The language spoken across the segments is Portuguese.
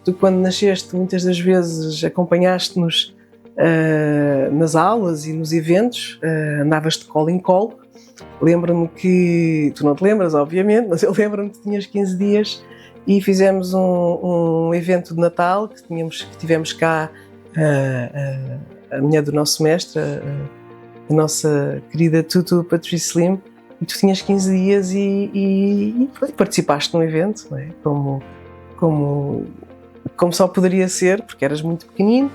Tu, quando nasceste, muitas das vezes acompanhaste-nos nas aulas e nos eventos, andavas de colo em colo. Lembro-me que, tu não te lembras, obviamente, mas eu lembro-me que tinhas 15 dias e fizemos um evento de Natal que tivemos cá a mulher do nosso mestre, a nossa querida Tutu Patrícia Slim, e tu tinhas 15 dias e participaste num evento, não é? Como só poderia ser, porque eras muito pequenino,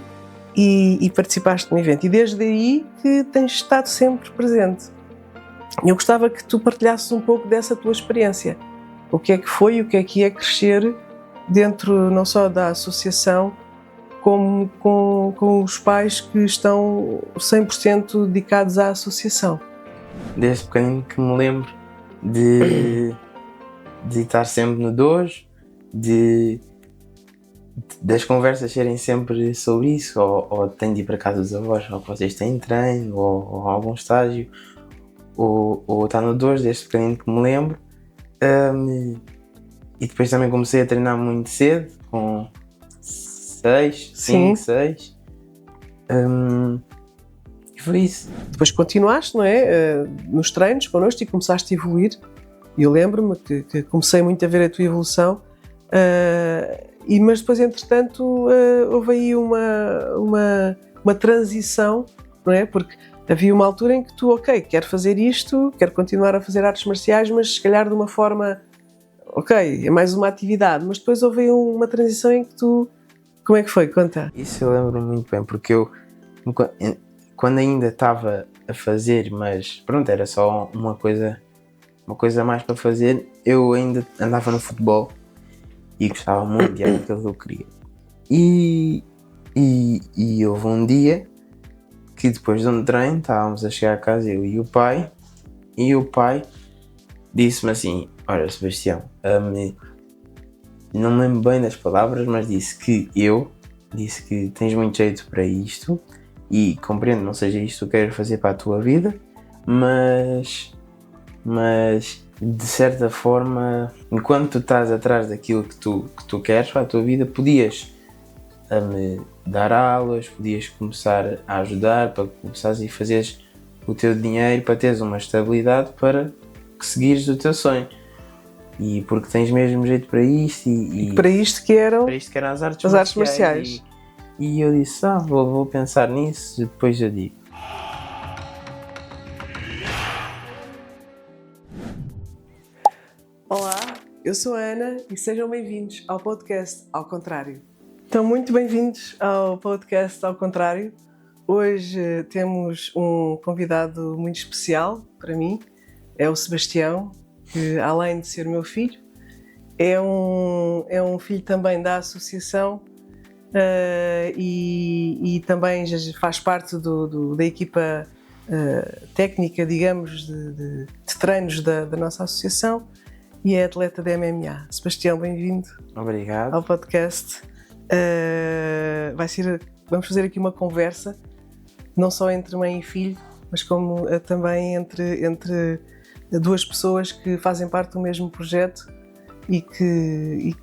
e participaste num evento. E desde aí que tens estado sempre presente. Eu gostava que tu partilhasses um pouco dessa tua experiência. O que é que foi e o que é crescer dentro não só da associação, como com os pais que estão 100% dedicados à associação. Desde pequenino que me lembro de estar sempre no dojo, das conversas serem sempre sobre isso, ou tenho de ir para casa dos avós, ou que vocês têm treino, ou algum estágio, ou estar no dojo, desde pequenino que me lembro. E depois também comecei a treinar muito cedo, com 5, 6. E foi isso. Depois continuaste, não é? Nos treinos connosco e começaste a evoluir. E eu lembro-me que comecei muito a ver a tua evolução. Mas depois, entretanto, houve aí uma transição, não é? Porque havia uma altura em que tu, ok, quero fazer isto, quero continuar a fazer artes marciais, mas se calhar de uma forma, ok, é mais uma atividade. Mas depois houve aí uma transição em que tu... Como é que foi? Conta. Isso eu lembro muito bem, porque eu, quando ainda estava a fazer, mas pronto, era só uma coisa a mais para fazer, eu ainda andava no futebol e gostava muito de aquilo que eu queria. E houve um dia que depois de um treino estávamos a chegar a casa, eu e o pai disse-me assim: olha, Sebastião, não me lembro bem das palavras, mas disse que tens muito jeito para isto e compreendo, não seja isto que tu queres fazer para a tua vida, mas de certa forma, enquanto tu estás atrás daquilo que tu queres para a tua vida, podias me dar aulas, podias começar a ajudar para começares a fazeres o teu dinheiro, para teres uma estabilidade para que seguires o teu sonho. E porque tens mesmo jeito para isto e para isto que eram as artes marciais. E eu disse, vou pensar nisso, depois eu digo. Olá, eu sou a Ana e sejam bem-vindos ao podcast Ao Contrário. Então, muito bem-vindos ao podcast Ao Contrário. Hoje temos um convidado muito especial para mim, é o Sebastião, que além de ser meu filho, é um filho também da associação e também já faz parte da equipa técnica, digamos, de treinos da nossa associação e é atleta de MMA. Sebastião, bem-vindo. Obrigado. Ao podcast. Vamos fazer aqui uma conversa, não só entre mãe e filho, mas como também entre duas pessoas que fazem parte do mesmo projeto e que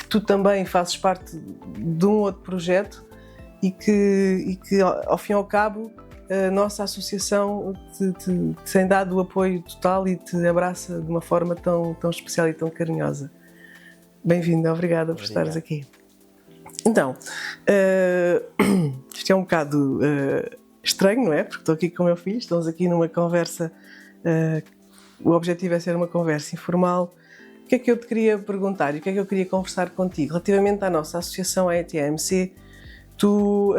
tu também fazes parte de um outro projeto e que ao fim e ao cabo a nossa associação te tem dado o apoio total e te abraça de uma forma tão especial e tão carinhosa. Bem-vindo, obrigada por estares aqui. Então, isto é um bocado estranho, não é? Porque estou aqui com o meu filho, estamos aqui numa conversa, o objetivo é ser uma conversa informal. O que é que eu te queria perguntar e o que é que eu queria conversar contigo? Relativamente à nossa associação, a ETMC, tu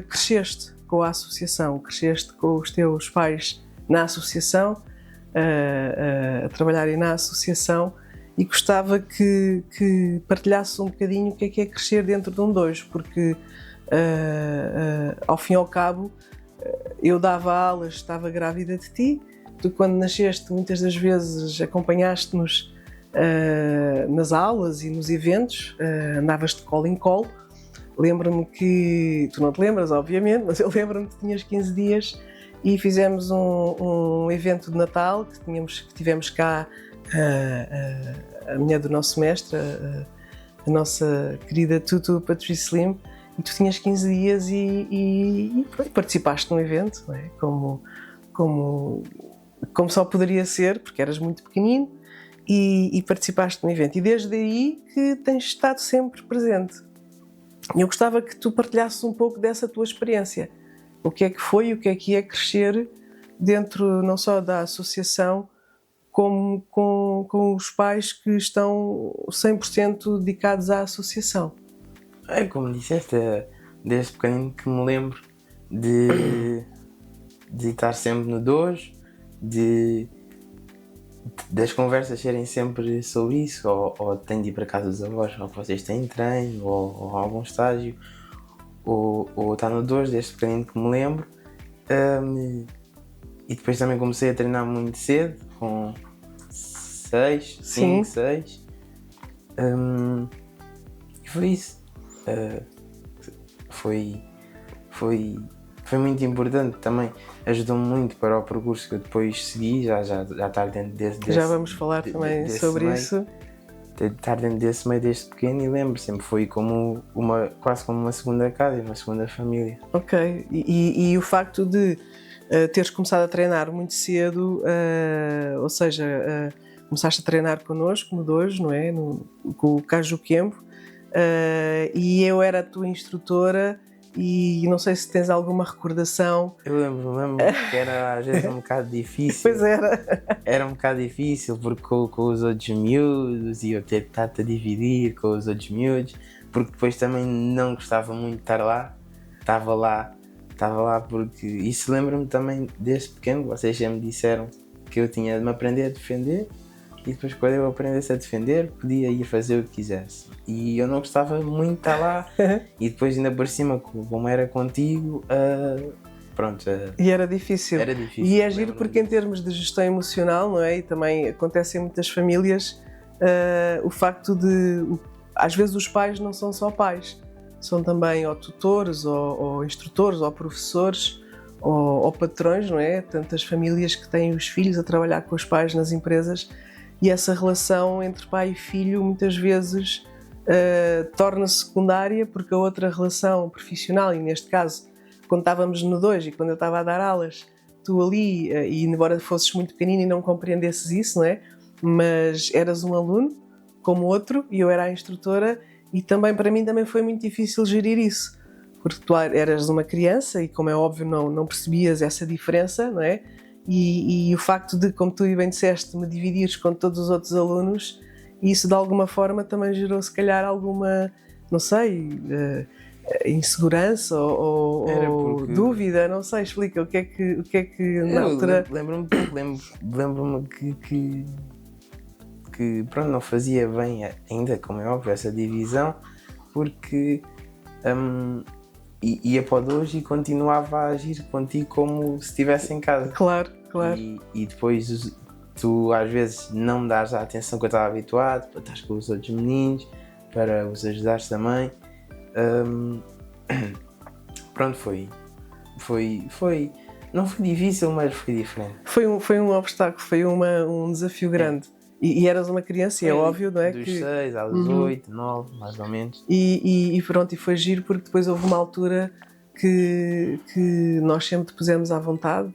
cresceste com a associação, cresceste com os teus pais na associação, a trabalharem na associação, e gostava que partilhasse um bocadinho o que é crescer dentro de um dojo, porque ao fim e ao cabo eu dava aulas, estava grávida de ti, tu quando nasceste muitas das vezes acompanhaste-nos nas aulas e nos eventos, andavas de colo em colo. Lembro-me que, tu não te lembras obviamente, mas eu lembro-me que tinhas 15 dias e fizemos um evento de Natal que tivemos cá a mulher do nosso mestre, a nossa querida Tutu Patrícia Slim, e tu tinhas 15 dias e participaste num evento, não é? Como só poderia ser, porque eras muito pequenino, e participaste num evento. E desde aí que tens estado sempre presente. E eu gostava que tu partilhasses um pouco dessa tua experiência. O que é que foi e o que é crescer dentro não só da associação, como com os pais que estão 100% dedicados à associação. É como disseste, desde pequenino que me lembro de estar sempre no dojo, das conversas serem sempre sobre isso, ou tenho de ir para casa dos avós, ou que vocês têm treino, ou algum estágio, ou estar no dojo, desde pequenino que me lembro. E depois também comecei a treinar muito cedo, com 5, 6. E foi isso. Foi muito importante também. Ajudou-me muito para o percurso que eu depois segui, já estar dentro desse já vamos falar também sobre meio, isso. Estar dentro desse meio desde pequeno, e lembro, sempre foi como quase como uma segunda casa, uma segunda família. Ok, e o facto de teres começado a treinar muito cedo, ou seja, começaste a treinar connosco no dojo, não é? Com o Caju Kempo, e eu era a tua instrutora, e não sei se tens alguma recordação. Eu lembro que era às vezes um bocado difícil. Pois era. Era um bocado difícil porque com os outros miúdos, e eu ter de estar-te a dividir com os outros miúdos, porque depois também não gostava muito de estar lá. Estava lá porque... Isso lembro-me também desde pequeno, vocês já me disseram que eu tinha de me aprender a defender, e depois quando eu aprendesse a defender podia ir fazer o que quisesse. E eu não gostava muito de estar lá, e depois ainda por cima, como era contigo, pronto. E era difícil. E é giro porque em termos de gestão emocional, não é? E também acontece em muitas famílias, o facto de, às vezes os pais não são só pais, são também ou tutores, ou instrutores, ou professores, ou patrões, não é? Tantas famílias que têm os filhos a trabalhar com os pais nas empresas, e essa relação entre pai e filho muitas vezes torna-se secundária, porque a outra relação profissional, e neste caso quando estávamos no dojo e quando eu estava a dar aulas, tu ali, e embora fosses muito pequenino e não compreendesses isso, não é? Mas eras um aluno como outro, e eu era a instrutora, e também para mim também foi muito difícil gerir isso, porque tu eras uma criança e, como é óbvio, não percebias essa diferença, não é? E o facto de, como tu bem disseste, me dividires com todos os outros alunos, isso de alguma forma também gerou se calhar alguma, não sei, insegurança ou dúvida, não sei, explica o que é que na altura... Lembro-me que pronto, não fazia bem ainda, como é óbvio, essa divisão, porque ia para o dojo e continuava a agir contigo como se estivesse em casa. Claro. E depois tu às vezes não me dás a atenção que eu estava habituado, para estar com os outros meninos, para os ajudares também. Pronto, não foi difícil, mas foi diferente. Foi um obstáculo, foi um desafio grande. E eras uma criança, e é óbvio, não é? Dos 6 aos 8, 9, mais ou menos. E pronto, e foi giro, porque depois houve uma altura que nós sempre te pusemos à vontade,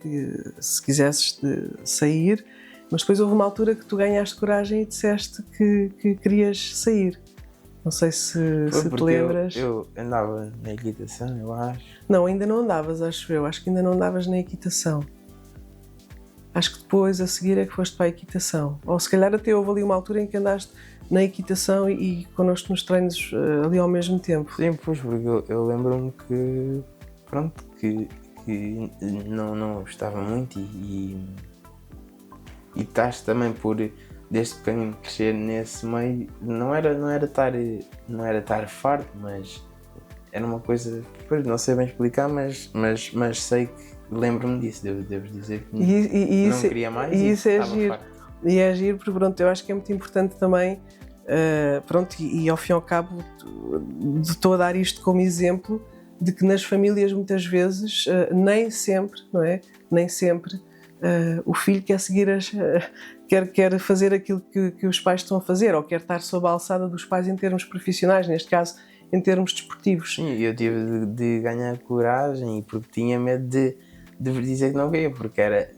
se quisesses sair, mas depois houve uma altura que tu ganhaste coragem e disseste que querias sair. Não sei se te lembras. Eu andava na equitação, eu acho. Não, ainda não andavas, acho eu. Acho que ainda não andavas na equitação. Acho que depois, a seguir, é que foste para a equitação. Ou se calhar até houve ali uma altura em que andaste na equitação e connosco nos treinos ali ao mesmo tempo. Sim, pois, porque eu lembro-me que não gostava muito, e estás também por, desde pequenino, crescer nesse meio. Não era estar farto, mas era uma coisa, depois não sei bem explicar, mas sei que lembro-me disso, devo dizer que não queria mais e isso é giro. Farto. E é giro porque, pronto, eu acho que é muito importante também, pronto, e ao fim e ao cabo estou a dar isto como exemplo de que nas famílias muitas vezes nem sempre, não é? Nem sempre o filho quer seguir quer fazer aquilo que os pais estão a fazer, ou quer estar sob a alçada dos pais em termos profissionais, neste caso em termos desportivos. Sim, eu tive de ganhar coragem, porque tinha medo de dizer que não queria, porque era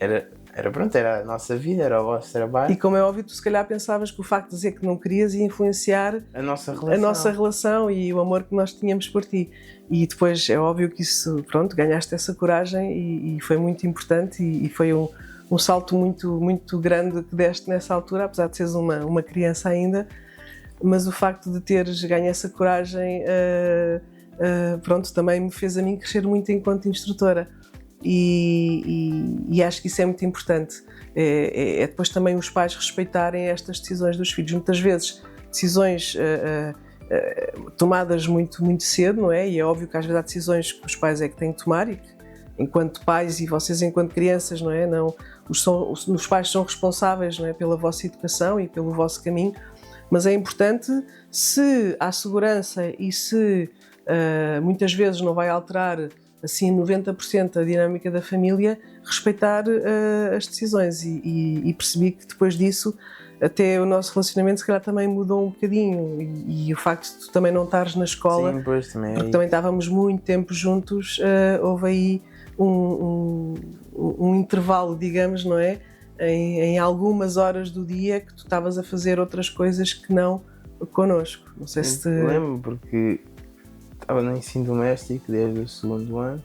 a nossa vida, era o vosso trabalho. E como é óbvio, tu se calhar pensavas que o facto de dizer que não querias ia influenciar a nossa relação e o amor que nós tínhamos por ti. E depois é óbvio que isso, pronto, ganhaste essa coragem e foi muito importante e foi um salto muito, muito grande que deste nessa altura, apesar de seres uma criança ainda, mas o facto de teres ganho essa coragem, pronto, também me fez a mim crescer muito enquanto instrutora. E acho que isso é muito importante. É depois também os pais respeitarem estas decisões dos filhos. Muitas vezes decisões tomadas muito, muito cedo, não é? E é óbvio que às vezes há decisões que os pais é que têm que tomar e que, enquanto pais e vocês enquanto crianças, não é? Os pais são responsáveis, não é? Pela vossa educação e pelo vosso caminho, mas é importante, se há segurança e se muitas vezes não vai alterar assim 90% da dinâmica da família, respeitar as decisões e percebi que depois disso até o nosso relacionamento se calhar também mudou um bocadinho e o facto de tu também não estares na escola. Sim, pois, também porque também estávamos muito tempo juntos, houve aí um intervalo, digamos, não é? Em algumas horas do dia que tu estavas a fazer outras coisas que não connosco. Não sei se te... lembro, porque estava no ensino doméstico desde o 2º ano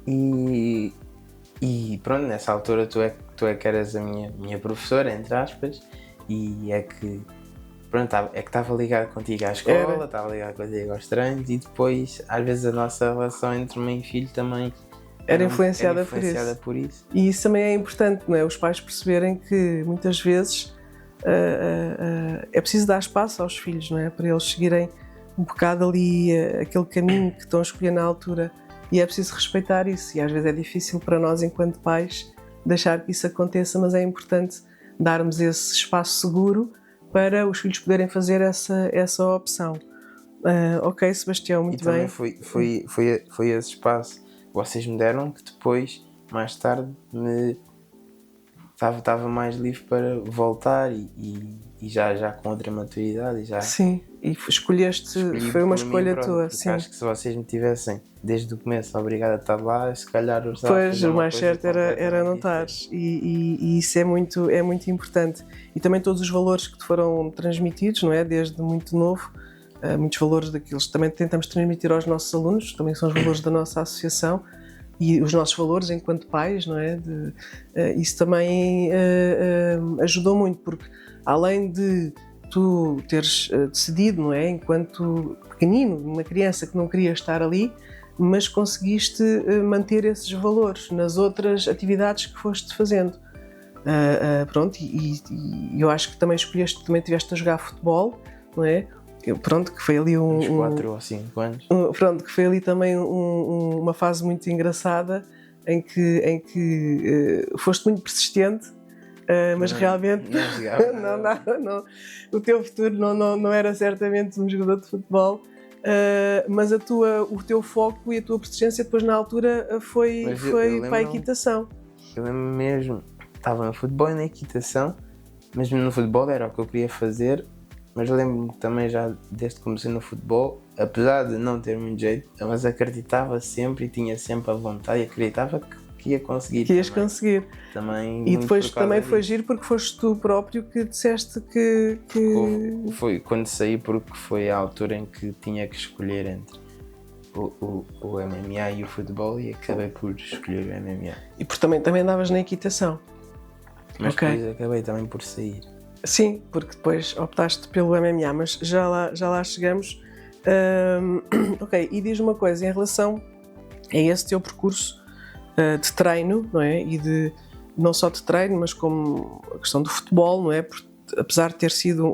e pronto, nessa altura tu é que eras a minha professora, entre aspas, e é que estava ligado contigo à escola, estava ligado contigo aos treinos e depois às vezes a nossa relação entre mãe e filho também era influenciada por isso. E isso também é importante, não é? Os pais perceberem que muitas vezes é preciso dar espaço aos filhos, não é? Para eles seguirem um bocado ali aquele caminho que estão a escolher na altura e é preciso respeitar isso e às vezes é difícil para nós enquanto pais deixar que isso aconteça, mas é importante darmos esse espaço seguro para os filhos poderem fazer essa opção. Ok, Sebastião, muito bem. E também foi esse espaço que vocês me deram que depois, mais tarde, estava mais livre para voltar e já com outra maturidade e já... Sim, e escolheste, foi uma escolha tua, sim. Acho que se vocês me tivessem desde o começo obrigado a estar lá, se calhar eu estava Pois, o mais certo era não estar e isso é muito importante. E também todos os valores que te foram transmitidos, não é? Desde muito novo, muitos valores daqueles que também tentamos transmitir aos nossos alunos, também são os valores da nossa associação e os nossos valores enquanto pais, não é? Isso também ajudou muito, porque além de tu teres decidido, não é? Enquanto pequenino, uma criança que não queria estar ali, mas conseguiste manter esses valores nas outras atividades que foste fazendo. Pronto, e eu acho que também tiveste a jogar futebol, não é? Pronto, que foi ali uns 4 ou 5 anos. Pronto, que foi ali também uma fase muito engraçada em que foste muito persistente, mas realmente não, o teu futuro não era certamente um jogador de futebol, mas o teu foco e a tua persistência depois na altura foi para a equitação. Eu lembro mesmo, estava no futebol e na equitação, mas no futebol era o que eu queria fazer. Mas lembro-me também já desde que comecei no futebol, apesar de não ter muito jeito, mas acreditava sempre e tinha sempre a vontade e acreditava que ia conseguir. Que ias conseguir. Também e depois também foi giro porque foste tu próprio que disseste que... Foi quando saí, porque foi a altura em que tinha que escolher entre o MMA e o futebol e acabei por escolher o MMA. E porque também andavas na equitação. Mas depois acabei também por sair. Sim, porque depois optaste pelo MMA, mas já lá chegamos. Ok, e diz-me uma coisa, em relação a esse teu percurso de treino, não é? E não só de treino, mas como a questão do futebol, não é? Porque, apesar de ter sido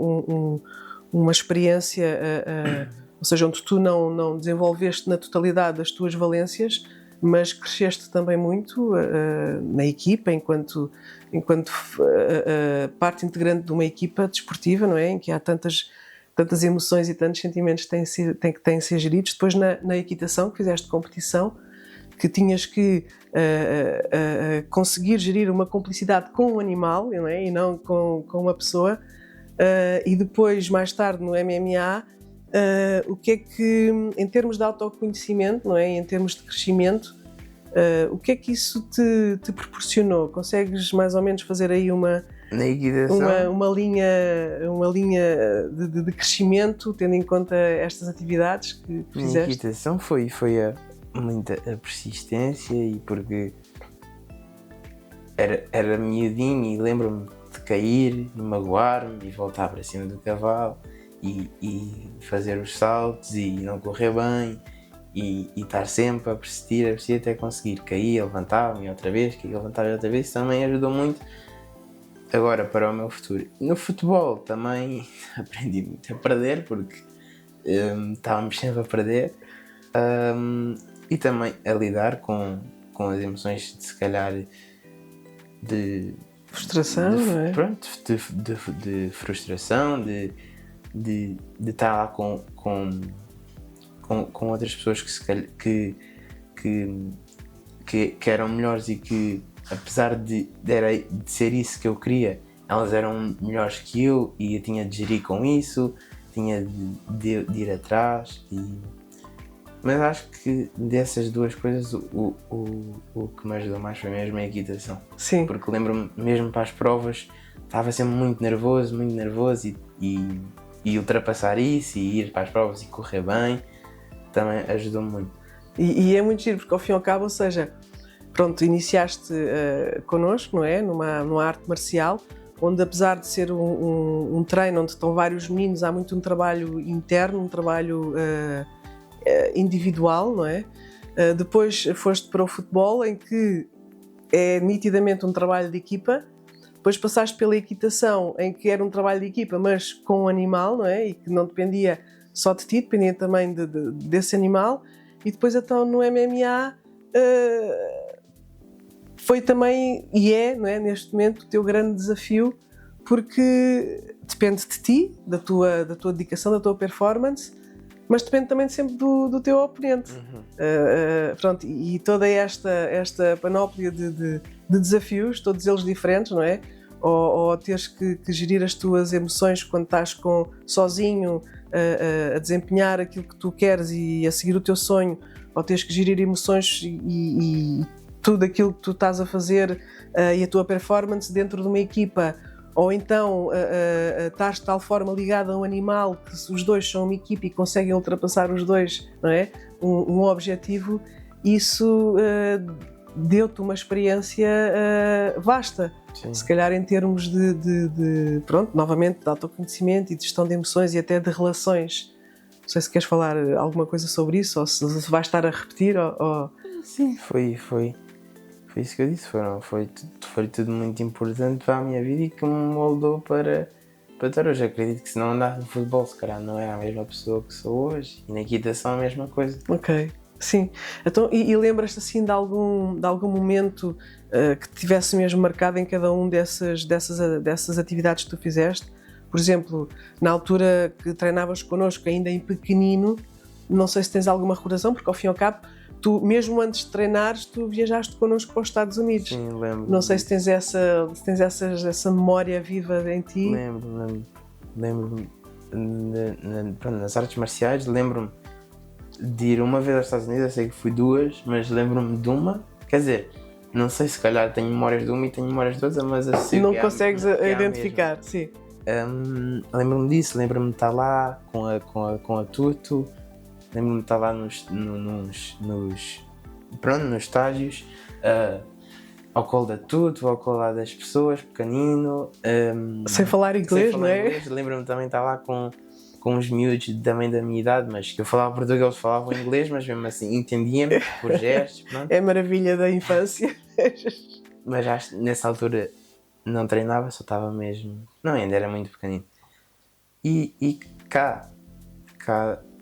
uma experiência, ou seja, onde tu não desenvolveste na totalidade as tuas valências, mas cresceste também muito na equipa, enquanto parte integrante de uma equipa desportiva, não é? Em que há tantas emoções e tantos sentimentos que têm de ser geridos. Depois na equitação, que fizeste competição, que tinhas que conseguir gerir uma cumplicidade com um animal, não é? E não com uma pessoa, e depois, mais tarde, no MMA, o que é que, em termos de autoconhecimento, não é? Em termos de crescimento, o que é que isso te proporcionou? Consegues mais ou menos fazer aí uma linha de crescimento, tendo em conta estas atividades que fizeste? Na equitação foi muita a persistência, e porque era miudinho e lembro-me de cair e magoar-me e voltar para cima do cavalo e fazer os saltos e não correr bem e estar sempre a persistir até conseguir. Cair, levantava-me outra vez, isso também ajudou muito agora para o meu futuro. No futebol também aprendi muito a perder, porque estávamos sempre a perder, e também a lidar com as emoções de, se calhar, de frustração, não é? Pronto, de frustração, de estar lá com outras pessoas que eram melhores e que, apesar de ser isso que eu queria, elas eram melhores que eu e eu tinha de gerir com isso, tinha de ir atrás. Mas acho que dessas duas coisas o que me ajudou mais foi mesmo a equitação. Sim. Porque lembro-me, mesmo para as provas, estava sempre muito nervoso e ultrapassar isso e ir para as provas e correr bem também ajudou-me muito. E é muito giro, porque ao fim e ao cabo, ou seja, pronto, iniciaste connosco, não é? Numa arte marcial, onde, apesar de ser um treino onde estão vários meninos, há muito um trabalho interno, um trabalho individual, não é? Depois foste para o futebol, em que é nitidamente um trabalho de equipa. Depois passaste pela equitação, em que era um trabalho de equipa, mas com um animal, não é? E que não dependia só de ti, dependia também desse animal. E depois, então, no MMA, foi também, e não é, neste momento, o teu grande desafio, porque depende de ti, da tua dedicação, da tua performance, mas depende também sempre do teu oponente. Pronto, e toda esta panóplia de desafios, todos eles diferentes, não é? Ou teres que gerir as tuas emoções quando estás sozinho a desempenhar aquilo que tu queres e a seguir o teu sonho, ou teres que gerir emoções e tudo aquilo que tu estás a fazer e a tua performance dentro de uma equipa, ou então estás de tal forma ligado a um animal que os dois são uma equipa e conseguem ultrapassar os dois, não é? Um objetivo. Isso deu-te uma experiência vasta. Sim. Se calhar em termos pronto, novamente, de autoconhecimento e de gestão de emoções e até de relações. Não sei se queres falar alguma coisa sobre isso, ou se vais estar a repetir, ou... Sim, foi isso que eu disse, foi tudo muito importante para a minha vida e que me moldou para estar hoje. Acredito que se não andasse no futebol, se calhar não era a mesma pessoa que sou hoje, e na equitação a mesma coisa. Ok, sim. Então, e lembras-te assim de algum momento que te tivesse mesmo marcado em cada um dessas atividades que tu fizeste? Por exemplo, na altura que treinavas connosco, ainda em pequenino, não sei se tens alguma recordação, porque ao fim e ao cabo, tu, mesmo antes de treinares, tu viajaste connosco para os Estados Unidos. Sim, lembro. Não sei se tens essa memória viva em ti. Lembro-me nas artes marciais, lembro-me de ir uma vez aos Estados Unidos, eu sei que fui duas, mas lembro-me de uma, quer dizer, não sei, se calhar tenho memórias de uma e tenho memórias de outra, mas assim não consegues identificar, sim. Lembro-me disso, lembro-me de estar lá com a Tuto, lembro-me de estar lá nos estágios, ao colo da Tuto, ao colo lá das pessoas, pequenino. Sem falar inglês, não é? Inglês. Lembro-me também de estar lá com uns miúdos também da minha idade, mas que eu falava português, eles falavam inglês, mas mesmo assim entendiam-me por gestos. Pronto. É a maravilha da infância. Mas acho que nessa altura não treinava, só estava mesmo... Não, ainda era muito pequenino. E cá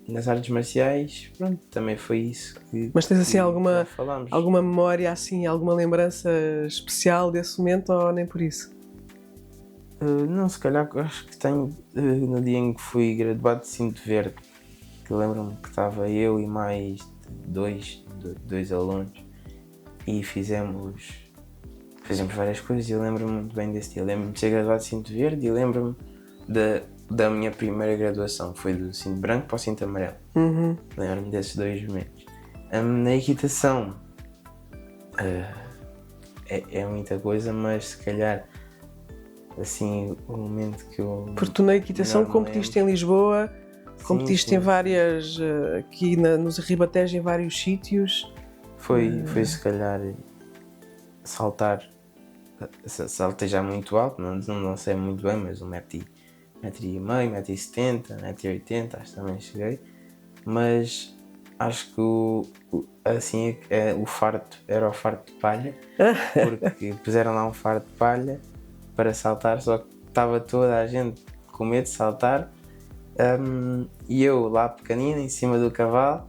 nas artes marciais, pronto, também foi isso que... Mas tens assim alguma memória, assim, alguma lembrança especial desse momento, ou nem por isso? Não, se calhar acho que tenho no dia em que fui graduado de cinto verde, que lembro-me que estava eu e mais dois alunos, e fizemos várias coisas e eu lembro-me muito bem desse dia. Lembro-me de ser graduado de cinto verde e lembro-me da minha primeira graduação, que foi do cinto branco para o cinto amarelo. Lembro-me desses 2 momentos. Na equitação é muita coisa, mas se calhar assim o momento que eu... Porque tu na equitação competiste em Lisboa, competiste em várias, aqui nos Ribatejo, em vários sítios. Foi se calhar saltei já muito alto, não sei muito bem, mas 1,5 m, 1,70 m, 1,80 m, acho que também cheguei. Mas acho que o farto era o farto de palha, porque puseram lá um farto de palha para saltar, só que estava toda a gente com medo de saltar, e eu lá pequenino em cima do cavalo.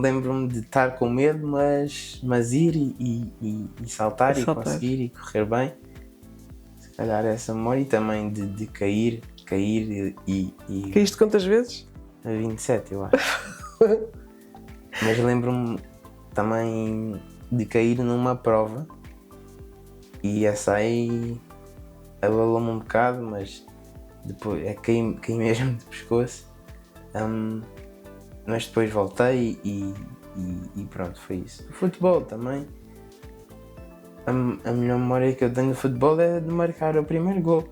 Lembro-me de estar com medo, mas ir e saltar e conseguir e correr bem. Se calhar essa memória, e também de cair e... Caíste quantas vezes? 27, eu acho. Mas lembro-me também de cair numa prova e essa aí abalou-me um bocado, mas depois caí mesmo de pescoço. Mas depois voltei e pronto, foi isso. O futebol também. A melhor memória que eu tenho do futebol é de marcar o primeiro gol.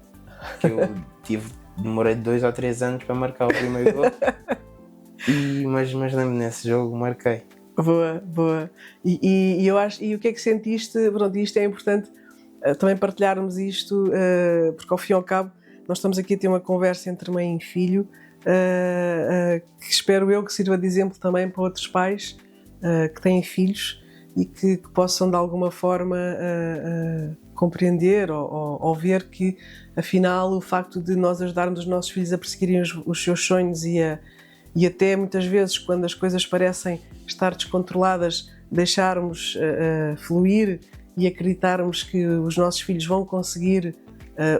Que eu demorei 2 ou 3 anos para marcar o primeiro gol. Mas lembro nesse jogo, marquei. Boa. E eu acho, e o que é que sentiste? Pronto, isto é importante também partilharmos isto, porque ao fim e ao cabo nós estamos aqui a ter uma conversa entre mãe e filho, que espero eu que sirva de exemplo também para outros pais que têm filhos e que possam de alguma forma compreender ou ver que afinal o facto de nós ajudarmos os nossos filhos a perseguirem os seus sonhos e até muitas vezes quando as coisas parecem estar descontroladas deixarmos fluir e acreditarmos que os nossos filhos vão conseguir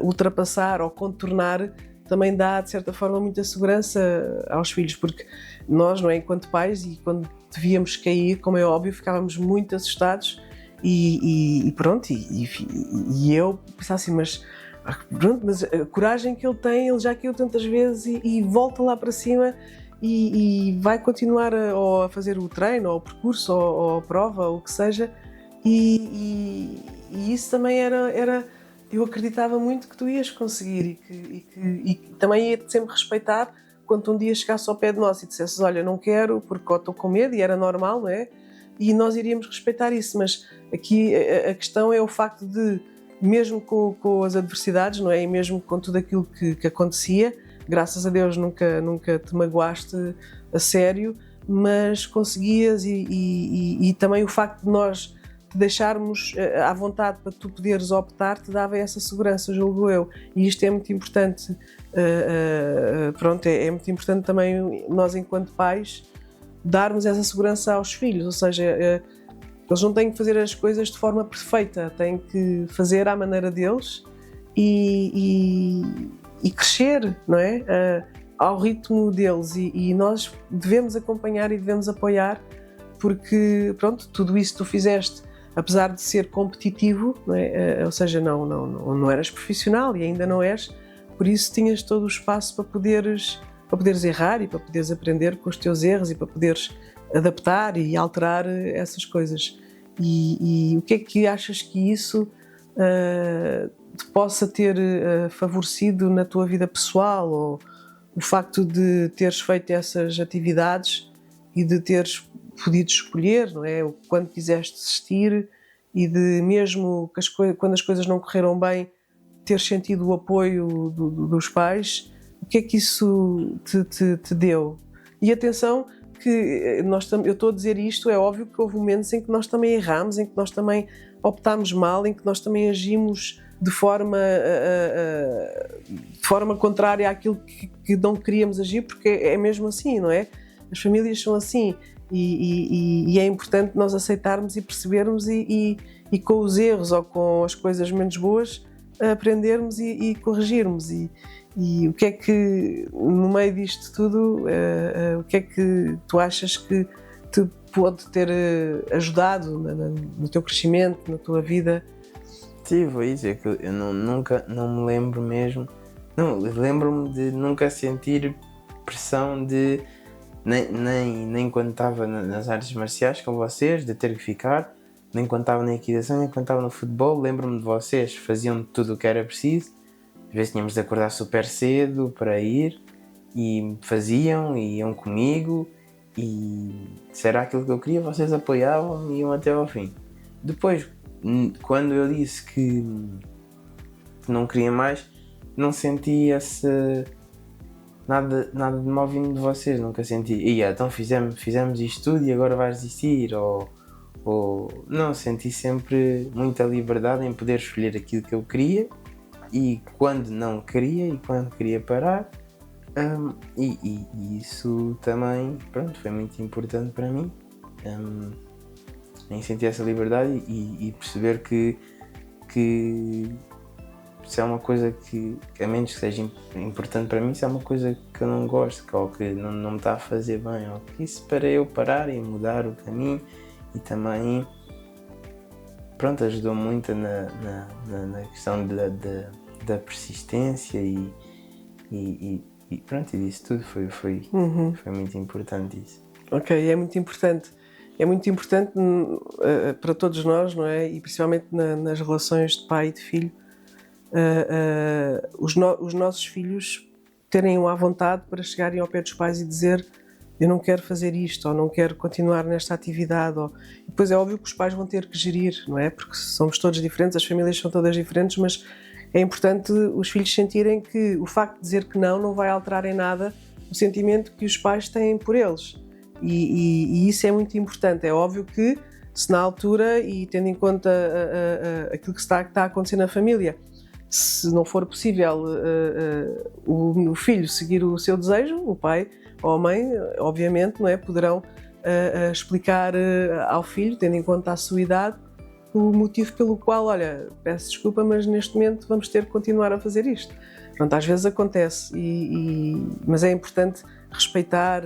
ultrapassar ou contornar, também dá de certa forma muita segurança aos filhos, porque nós, não é, enquanto pais, e quando devíamos cair, como é óbvio, ficávamos muito assustados e pronto, e eu pensava assim, mas a coragem que ele tem, ele já caiu tantas vezes e volta lá para cima e vai continuar a fazer o treino, ou o percurso, ou a prova, ou o que seja, e isso também era eu acreditava muito que tu ias conseguir e também ia-te sempre respeitar quando um dia chegasse ao pé de nós e dissesses, olha, não quero porque estou com medo, e era normal, não é? E nós iríamos respeitar isso, mas aqui a questão é o facto de, mesmo com as adversidades, não é? E mesmo com tudo aquilo que acontecia, graças a Deus nunca te magoaste a sério, mas conseguias e também o facto de nós te deixarmos à vontade para tu poderes optar, te dava essa segurança, julgo eu. E isto é muito importante, pronto, é muito importante também nós enquanto pais darmos essa segurança aos filhos, ou seja, eles não têm que fazer as coisas de forma perfeita, têm que fazer à maneira deles e crescer, não é? Ao ritmo deles e nós devemos acompanhar e devemos apoiar, porque pronto, tudo isso que tu fizeste, apesar de ser competitivo, não é? Ou seja, não eras profissional e ainda não és, por isso tinhas todo o espaço para poderes errar e para poderes aprender com os teus erros e para poderes adaptar e alterar essas coisas. E o que é que achas que isso te possa ter favorecido na tua vida pessoal, ou o facto de teres feito essas atividades e de teres podido escolher, não é? Quando quiseste desistir e de mesmo quando as coisas não correram bem, ter sentido o apoio dos pais, o que é que isso te deu? E atenção que eu estou a dizer isto, é óbvio que houve momentos em que nós também erramos, em que nós também optámos mal, em que nós também agimos de forma contrária àquilo que não queríamos agir, porque é mesmo assim, não é? As famílias são assim e é importante nós aceitarmos e percebermos e com os erros ou com as coisas menos boas aprendermos e corrigirmos. E o que é que, no meio disto tudo, o que é que tu achas que te pôde ter ajudado no teu crescimento, na tua vida? Sim, foi isso, é que eu não me lembro mesmo, não, lembro-me de nunca sentir pressão de, nem quando estava nas artes marciais com vocês, de ter que ficar, nem quando estava na equitação, nem quando estava no futebol. Lembro-me de vocês, faziam tudo o que era preciso, às vezes tínhamos de acordar super cedo para ir, e faziam, e iam comigo, e se era aquilo que eu queria, vocês apoiavam-me e iam até ao fim. Depois, quando eu disse que não queria mais, não senti nada de mal vindo de vocês, nunca senti, então fizemos isto tudo e agora vais desistir, ou não, senti sempre muita liberdade em poder escolher aquilo que eu queria e quando não queria e quando queria parar, e isso também, pronto, foi muito importante para mim, em sentir essa liberdade e perceber que se é uma coisa que a menos que seja importante para mim, se é uma coisa que eu não gosto ou que não me está a fazer bem, ou que isso para eu parar e mudar o caminho. E também, pronto, ajudou muito na questão da persistência e pronto, e disso tudo foi muito importante isso. Ok, é muito importante para todos nós, não é? E principalmente nas relações de pai e de filho, os nossos filhos terem à vontade para chegarem ao pé dos pais e dizer: eu não quero fazer isto, ou não quero continuar nesta atividade. E depois é óbvio que os pais vão ter que gerir, não é? Porque somos todos diferentes, as famílias são todas diferentes, mas é importante os filhos sentirem que o facto de dizer que não vai alterar em nada o sentimento que os pais têm por eles. E isso é muito importante. É óbvio que, se na altura, e tendo em conta aquilo que está a acontecer na família, se não for possível o filho seguir o seu desejo, o pai ou a mãe, obviamente, não é, poderão explicar ao filho, tendo em conta a sua idade, o motivo pelo qual, olha, peço desculpa, mas neste momento vamos ter que continuar a fazer isto. Pronto, às vezes acontece, mas é importante respeitar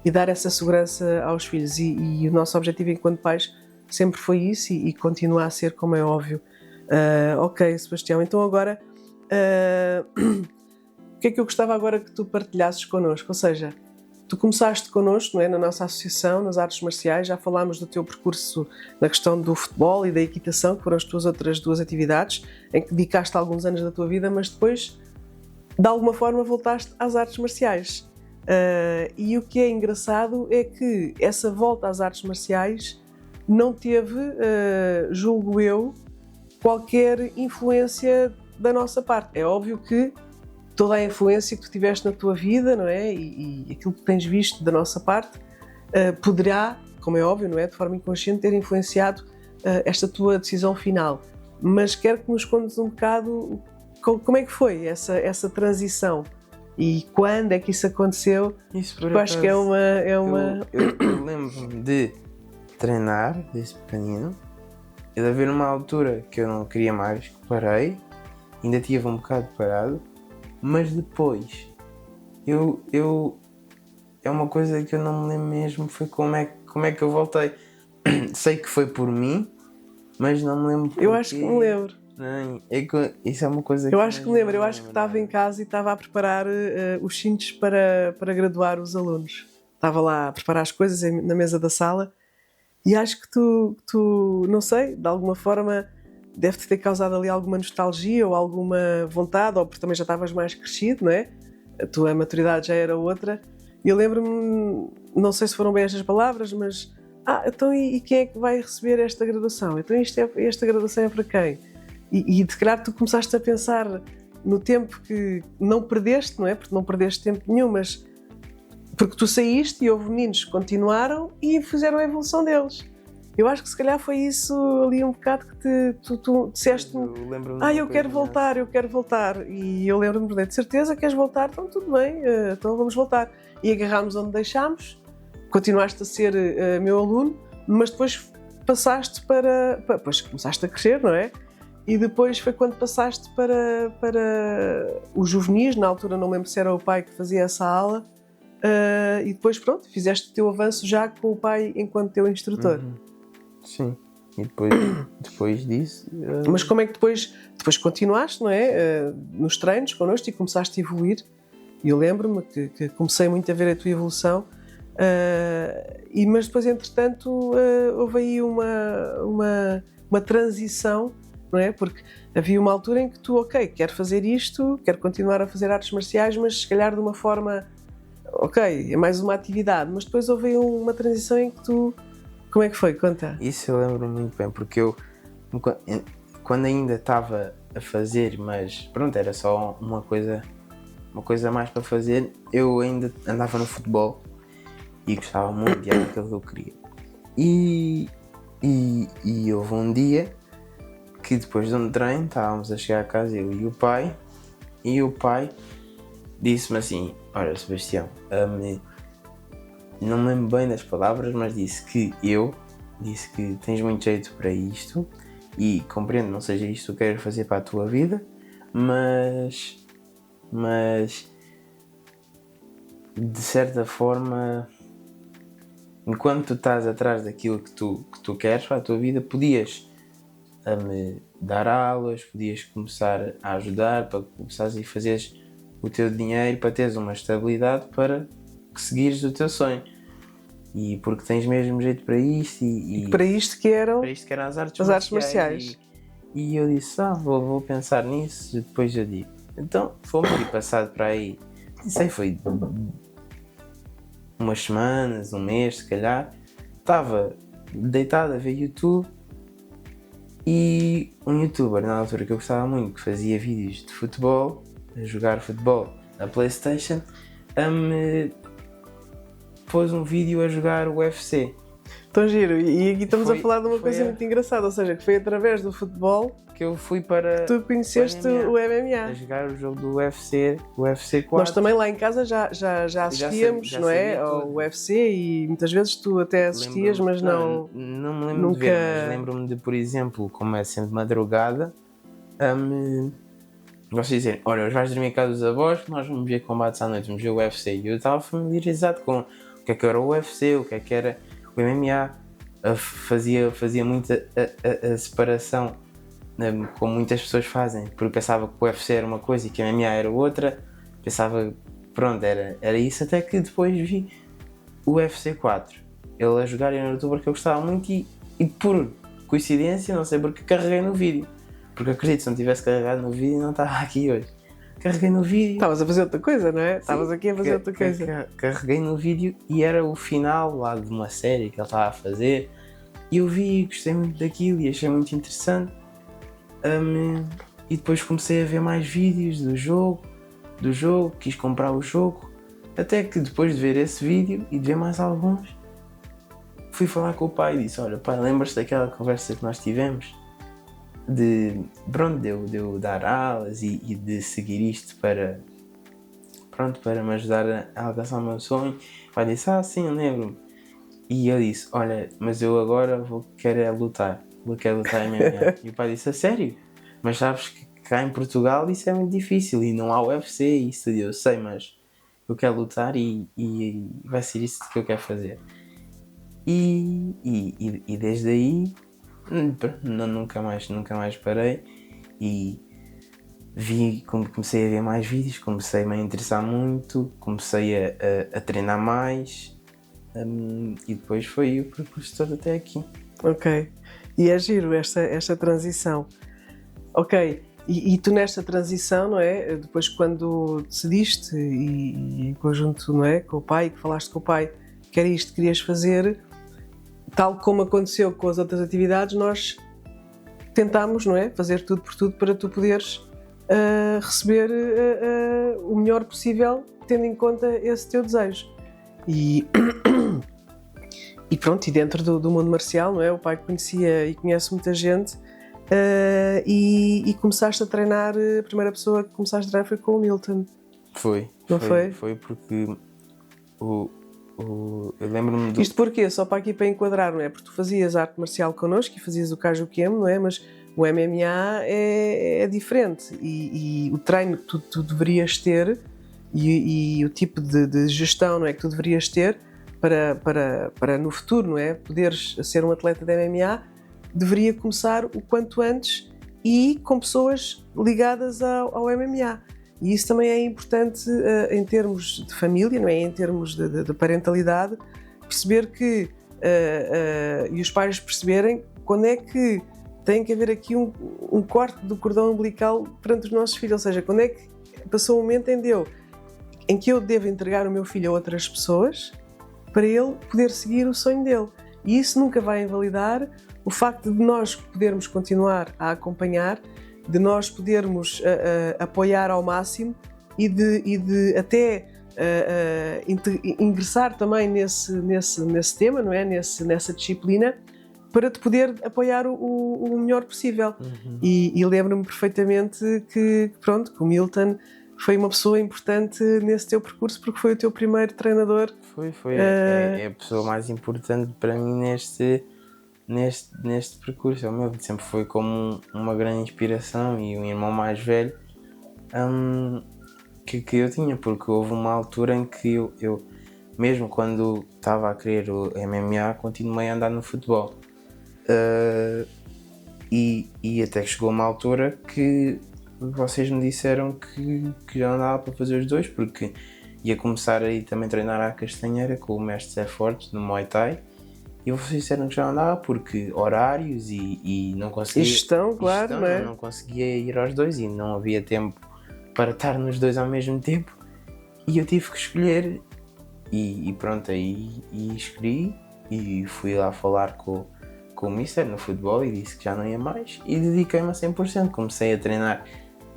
e dar essa segurança aos filhos. E o nosso objetivo enquanto pais sempre foi isso e continua a ser, como é óbvio. Ok, Sebastião, então agora o que é que eu gostava agora que tu partilhasses connosco? Ou seja, tu começaste connosco, não é, na nossa associação, nas artes marciais, já falámos do teu percurso na questão do futebol e da equitação, que foram as tuas outras duas atividades, em que dedicaste alguns anos da tua vida, mas depois, de alguma forma, voltaste às artes marciais. E o que é engraçado é que essa volta às artes marciais não teve, julgo eu, qualquer influência da nossa parte. É óbvio que toda a influência que tu tiveste na tua vida, não é? E aquilo que tens visto da nossa parte poderá, como é óbvio, não é? De forma inconsciente, ter influenciado esta tua decisão final. Mas quero que nos contes um bocado como é que foi essa transição e quando é que isso aconteceu. Isso, por eu acho que é uma... Eu lembro-me de treinar desde pequenino e de haver uma altura que eu não queria mais, que parei, ainda tive um bocado parado, mas depois é uma coisa que eu não me lembro mesmo, foi como é que eu voltei. Sei que foi por mim, mas não me lembro porquê. Eu acho que me lembro. Não, isso é uma coisa que eu acho que me lembro. Eu acho que estava em casa e estava a preparar os cintos para graduar os alunos. Estava lá a preparar as coisas na mesa da sala e acho que tu, não sei, de alguma forma deve-te ter causado ali alguma nostalgia ou alguma vontade, ou porque também já estavas mais crescido, não é? A tua maturidade já era outra. E eu lembro-me, não sei se foram bem estas palavras, mas então e quem é que vai receber esta graduação? Então esta graduação é para quem? E de calhar tu começaste a pensar no tempo que não perdeste, não é? Porque não perdeste tempo nenhum, mas porque tu saíste e houve meninos que continuaram e fizeram a evolução deles. Eu acho que se calhar foi isso ali um bocado que tu disseste-me: eu quero voltar. E eu lembro-me de certeza que queres voltar, então tudo bem, então vamos voltar. E agarrámos onde deixámos, continuaste a ser meu aluno, mas depois passaste depois começaste a crescer, não é? E depois foi quando passaste para os juvenis, na altura não lembro se era o pai que fazia essa aula, e depois pronto, fizeste o teu avanço já com o pai enquanto teu instrutor. Sim, e depois disso... Mas como é que depois continuaste, não é? Nos treinos connosco e começaste a evoluir. E eu lembro-me que comecei muito a ver a tua evolução, mas depois, entretanto, houve aí uma transição, não é? Porque havia uma altura em que tu, ok, quero fazer isto, quero continuar a fazer artes marciais, mas se calhar de uma forma, ok, é mais uma atividade. Mas depois houve aí uma transição em que tu... Como é que foi? Conta. Isso eu lembro muito bem, porque eu, quando ainda estava a fazer, mas pronto, era só uma coisa a mais para fazer, eu ainda andava no futebol e gostava muito de aquilo que eu queria. E houve um dia que depois de um treino estávamos a chegar a casa, eu e o pai disse-me assim: olha, Sebastião, não me lembro bem das palavras, mas disse que tens muito jeito para isto e compreendo, não seja isto que queres fazer para a tua vida, mas de certa forma, enquanto tu estás atrás daquilo que tu queres para a tua vida, podias me dar aulas, podias começar a ajudar para começares a fazeres o teu dinheiro, para teres uma estabilidade para seguires o teu sonho. E porque tens mesmo jeito para isto e para isto que eram as artes marciais. E eu disse, vou pensar nisso, depois eu digo. Então fomos e passado para aí, não sei, foi umas semanas, um mês se calhar, estava deitado a ver YouTube e um youtuber na altura que eu gostava muito, que fazia vídeos de futebol, a jogar futebol na PlayStation, pôs um vídeo a jogar o UFC. Tão giro, e aqui estamos a falar de uma coisa muito engraçada, ou seja, que foi através do futebol que eu fui para... Tu conheceste o MMA. A jogar o jogo do UFC 4. Nós também lá em casa já assistíamos, já não é? Ao UFC e muitas vezes tu até assistias, mas não me lembro nunca... de ver, mas lembro-me de, por exemplo, como é sempre madrugada, vocês dizem, olha, hoje vais dormir em casa dos avós, nós vamos ver combates à noite, vamos ver o UFC. E eu estava familiarizado com o que era o UFC, o que era o MMA, fazia muito a separação, como muitas pessoas fazem, porque pensava que o UFC era uma coisa e que a MMA era outra, pensava, pronto, era isso, até que depois vi o UFC 4, ele a jogar em youtuber que eu gostava muito e por coincidência, não sei porque, carreguei no vídeo, porque acredito, se não tivesse carregado no vídeo não estava aqui hoje. Carreguei no vídeo. Estavas a fazer outra coisa, não é? Estavas aqui a fazer outra coisa. Carreguei no vídeo e era o final lá de uma série que ele estava a fazer e eu vi, gostei muito daquilo e achei muito interessante. E depois comecei a ver mais vídeos do jogo, quis comprar o jogo, até que depois de ver esse vídeo e de ver mais alguns, fui falar com o pai e disse, olha pai, lembras-te daquela conversa que nós tivemos? De eu dar aulas e de seguir isto para me ajudar a alcançar o meu sonho. O pai disse, sim, eu lembro-me. E eu disse, olha, mas eu agora quero lutar MMA. E o pai disse, a sério? Mas sabes que cá em Portugal isso é muito difícil e não há UFC e isso eu sei, mas eu quero lutar e vai ser isso que eu quero fazer. E desde aí nunca mais parei e comecei a ver mais vídeos, comecei-me a interessar muito, comecei a treinar mais e depois foi o percurso todo até aqui. Ok, e é giro esta transição. Ok, e tu nesta transição, não é? Depois quando decidiste e em conjunto, não é? Com o pai, que falaste com o pai que era isto que querias fazer, tal como aconteceu com as outras atividades, nós tentámos, não é? Fazer tudo por tudo para tu poderes receber o melhor possível, tendo em conta esse teu desejo. E pronto, e dentro do mundo marcial, não é? O pai conhecia e conhece muita gente e começaste a treinar, a primeira pessoa que começaste a treinar foi com o Milton. Foi porque eu lembro-me do... Isto porquê? Só para aqui para enquadrar, não é? Porque tu fazias arte marcial connosco e fazias o Kajuken, não é? Mas o MMA é diferente e o treino que tu deverias ter e o tipo de gestão, não é, que tu deverias ter para no futuro, não é, poderes ser um atleta de MMA, deveria começar o quanto antes e com pessoas ligadas ao MMA. E isso também é importante em termos de família, não é? Em termos de parentalidade, perceber que, e os pais perceberem quando é que tem que haver aqui um corte do cordão umbilical perante os nossos filhos, ou seja, quando é que passou o momento em que eu devo entregar o meu filho a outras pessoas para ele poder seguir o sonho dele. E isso nunca vai invalidar o facto de nós podermos continuar a acompanhar, de nós podermos apoiar ao máximo e de até ingressar também nesse tema, não é? Nessa disciplina, para te poder apoiar o melhor possível. E lembro-me perfeitamente que o Milton foi uma pessoa importante nesse teu percurso, porque foi o teu primeiro treinador. Foi é a pessoa mais importante para mim neste percurso. O meu sempre foi como uma grande inspiração e um irmão mais velho que eu tinha, porque houve uma altura em que eu mesmo quando estava a querer o MMA, continuei a andar no futebol. E até que chegou uma altura que vocês me disseram que já não dava para fazer os dois, porque ia começar aí também a treinar à Castanheira com o mestre Zé Fortes no Muay Thai, e vocês disseram que já não dava porque horários e não conseguia. Gestão, claro, não é? Não conseguia ir aos dois e não havia tempo para estar nos dois ao mesmo tempo, e eu tive que escolher e pronto, aí escolhi e fui lá falar com o Mister no futebol e disse que já não ia mais e dediquei-me a 100%. Comecei a treinar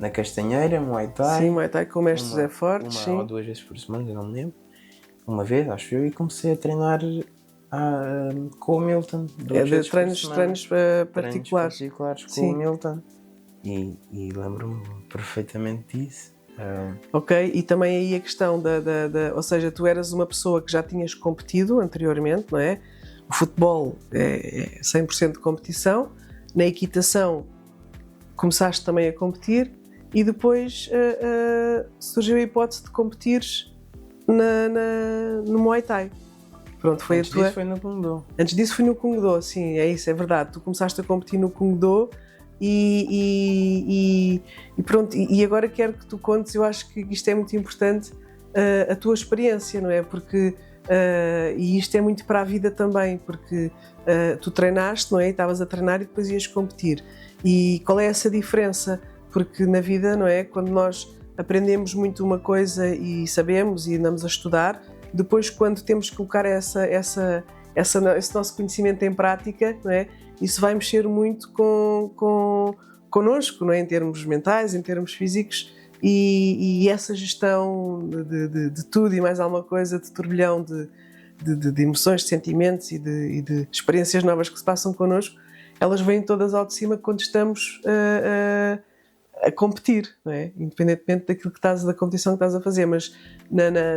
na Castanheira, Muay Thai. Sim, Muay Thai com o mestre Zé Fortes. Uma ou duas vezes por semana, eu não me lembro. Uma vez, acho eu, e comecei a treinar com o Milton. Treinos particulares com o Milton. E lembro-me perfeitamente disso. Ok, e também aí a questão ou seja, tu eras uma pessoa que já tinhas competido anteriormente, não é? O futebol é 100% de competição, na equitação começaste também a competir e depois surgiu a hipótese de competires no Muay Thai. Pronto, foi Antes disso foi no Kung Do. Antes disso foi no Kung Do, sim, é isso, é verdade. Tu começaste a competir no Kung Do e pronto, e agora quero que tu contes, eu acho que isto é muito importante, a tua experiência, não é? Porque e isto é muito para a vida também, porque tu treinaste, não é? Estavas a treinar e depois ias competir. E qual é essa diferença? Porque na vida, não é? Quando nós aprendemos muito uma coisa e sabemos e andamos a estudar, depois quando temos que colocar esse nosso conhecimento em prática, não é? Isso vai mexer muito connosco, não é? Em termos mentais, em termos físicos, e essa gestão de tudo e mais alguma coisa, de turbilhão de emoções, de sentimentos e de experiências novas que se passam connosco, elas vêm todas ao de cima quando estamos a competir, não é? Independentemente da competição que estás a fazer, mas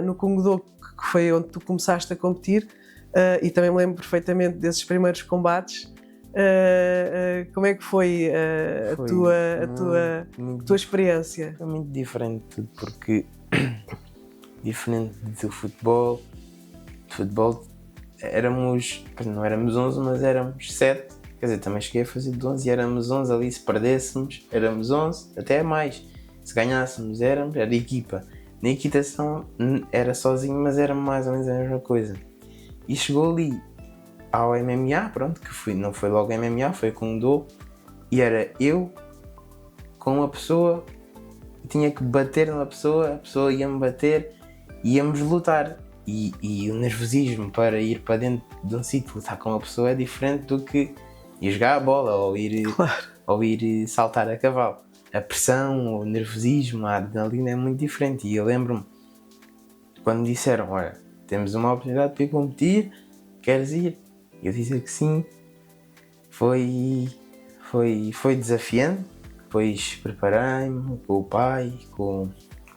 no Kung Do, que foi onde tu começaste a competir, e também me lembro perfeitamente desses primeiros combates. Como é que foi a tua experiência? Foi muito diferente de tudo, porque diferente do futebol, não éramos 11, mas éramos 7, quer dizer, também cheguei a fazer de 11 e éramos 11 ali, se perdêssemos éramos 11, até mais, se ganhássemos era equipa. Na equitação era sozinho, mas era mais ou menos a mesma coisa. E chegou ali ao MMA, pronto, que não foi logo MMA, foi Kung Do, e era eu com uma pessoa, tinha que bater na pessoa, a pessoa ia-me bater, íamos lutar, e o nervosismo para ir para dentro de um sítio lutar com uma pessoa é diferente do que ir jogar a bola ou ir saltar a cavalo. A pressão, o nervosismo, a adrenalina é muito diferente, e eu lembro-me quando me disseram, olha, temos uma oportunidade para ir competir, queres ir? Eu disse que sim. Foi desafiante. Depois preparei-me com o pai, com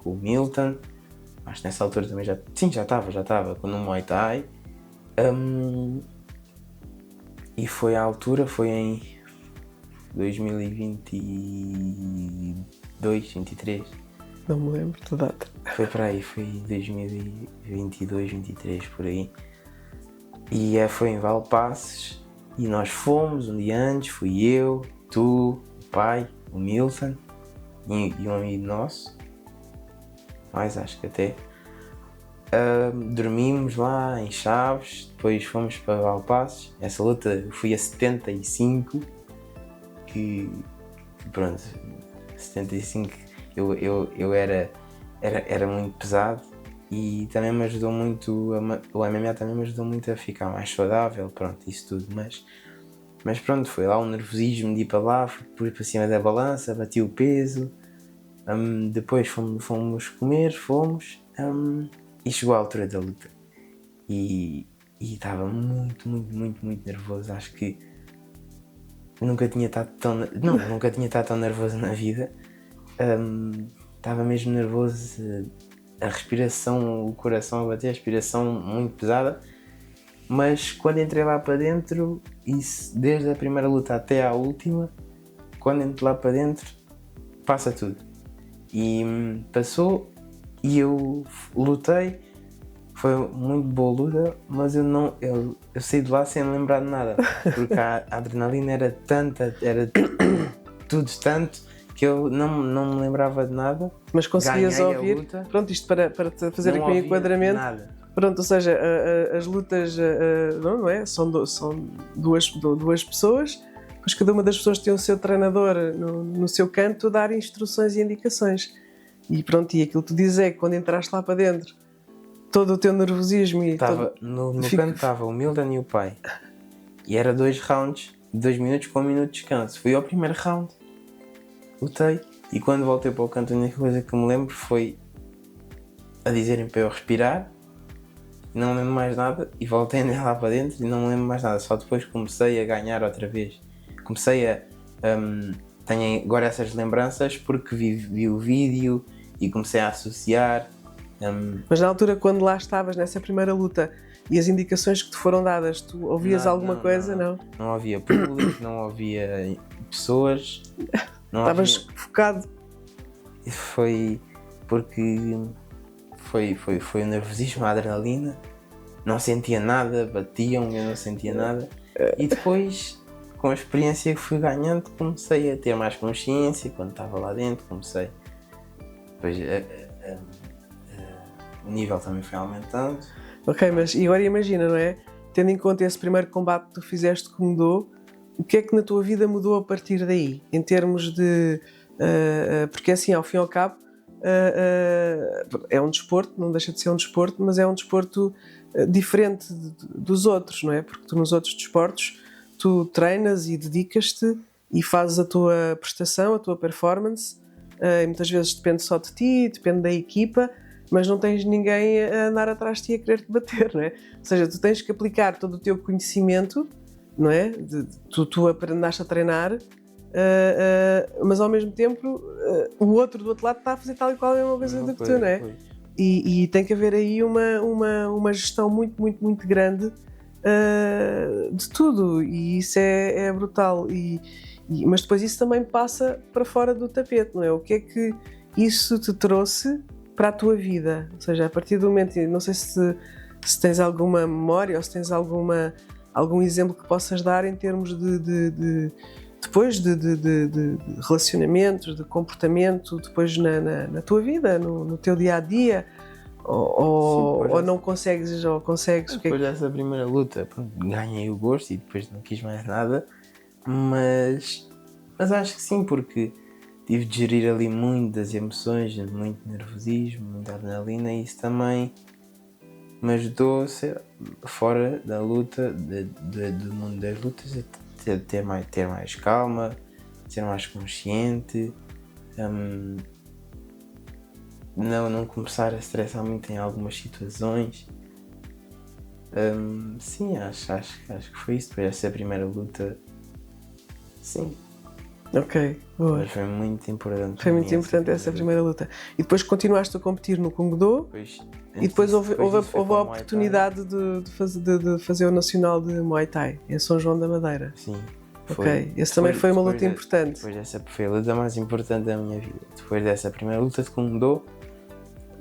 o Milton. Acho que nessa altura também já estava no Muay Thai. E foi à altura, foi em 2022, 23. Não me lembro da data. Foi para aí, foi 2022, 2023, por aí. E foi em Valpaços. E nós fomos um dia antes, fui eu, tu, o pai, o Milton e um amigo nosso. Mais acho que até. Dormimos lá em Chaves, depois fomos para Valpaços. Essa luta eu fui a 75, que pronto, 75 eu era muito pesado e também me ajudou muito, o MMA também me ajudou muito a ficar mais saudável, pronto, isso tudo, mas pronto, foi lá um nervosismo de ir para lá, fui para cima da balança, bati o peso, depois fomos comer, e chegou a altura da luta e estava muito nervoso. Acho que nunca tinha estado tão nervoso na vida. Estava mesmo nervoso, a respiração, o coração a bater, a respiração muito pesada, mas quando entrei lá para dentro, desde a primeira luta até à última, quando entro lá para dentro, passa tudo. E passou e eu lutei, foi muito boa luta, mas eu saí de lá sem lembrar de nada, porque a adrenalina era tanta, era tudo tanto, que eu não me lembrava de nada. Mas conseguias ouvir, pronto, isto para te fazer aqui um enquadramento. Nada. Pronto, ou seja, as lutas não é? São duas pessoas, pois cada uma das pessoas tem o seu treinador no seu canto a dar instruções e indicações. E pronto, e aquilo que tu dizes é que quando entraste lá para dentro, todo o teu nervosismo e no canto estava o Milton e o pai. E era 2 rounds, 2 minutos com 1 minuto de descanso. Fui ao primeiro round, lutei, e quando voltei para o canto a única coisa que me lembro foi a dizerem para eu respirar, não me lembro mais nada, e voltei a andar lá para dentro e não me lembro mais nada. Só depois comecei a ganhar outra vez. Tenho agora essas lembranças porque vi o vídeo e comecei a associar. Mas na altura, quando lá estavas nessa primeira luta e as indicações que te foram dadas, tu ouvias alguma coisa? Não havia público, não havia pessoas. Estavas focado. Foi porque foi o nervosismo, a adrenalina. Não sentia nada, batiam, eu não sentia nada. E depois, com a experiência que fui ganhando, comecei a ter mais consciência. Quando estava lá dentro, comecei. Depois o nível também foi aumentando. Ok, mas e agora imagina, não é? Tendo em conta esse primeiro combate que tu fizeste que mudou, o que é que na tua vida mudou a partir daí? Em termos de... porque assim, ao fim e ao cabo, é um desporto, não deixa de ser um desporto, mas é um desporto diferente dos outros, não é? Porque tu nos outros desportos, tu treinas e dedicas-te e fazes a tua prestação, a tua performance, e muitas vezes depende só de ti, depende da equipa, mas não tens ninguém a andar atrás de ti a querer-te bater, não é? Ou seja, tu tens que aplicar todo o teu conhecimento, não é? Tu andaste a treinar, mas ao mesmo tempo o outro do outro lado está a fazer tal e qual a mesma coisa do que tu, não é? E tem que haver aí uma gestão muito grande de tudo, e isso é brutal. Mas depois isso também passa para fora do tapete, não é? O que é que isso te trouxe para a tua vida? Ou seja, a partir do momento, não sei se tens alguma memória ou se tens algum exemplo que possas dar em termos depois de relacionamentos, de comportamento, depois na tua vida, no teu dia-a-dia, ou não consegues, ou consegues... Depois dessa primeira luta, pronto, ganhei o gosto e depois não quis mais nada, mas acho que sim, porque tive de gerir ali muitas emoções, muito nervosismo, muita adrenalina, e isso também me ajudou a ser fora da luta, do mundo das lutas, a ter mais calma, ser mais consciente, não começar a estressar muito em algumas situações. Sim, acho que foi isso. Depois dessa primeira luta, sim. Ok, boa. Mas foi muito importante. Foi muito importante essa primeira luta. E depois continuaste a competir no Kung Do, e depois houve a oportunidade de fazer o Nacional de Muay Thai em São João da Madeira. Sim, Ok, esse também foi uma luta importante. Depois dessa, foi a luta mais importante da minha vida. Depois dessa primeira luta de Kung-Do,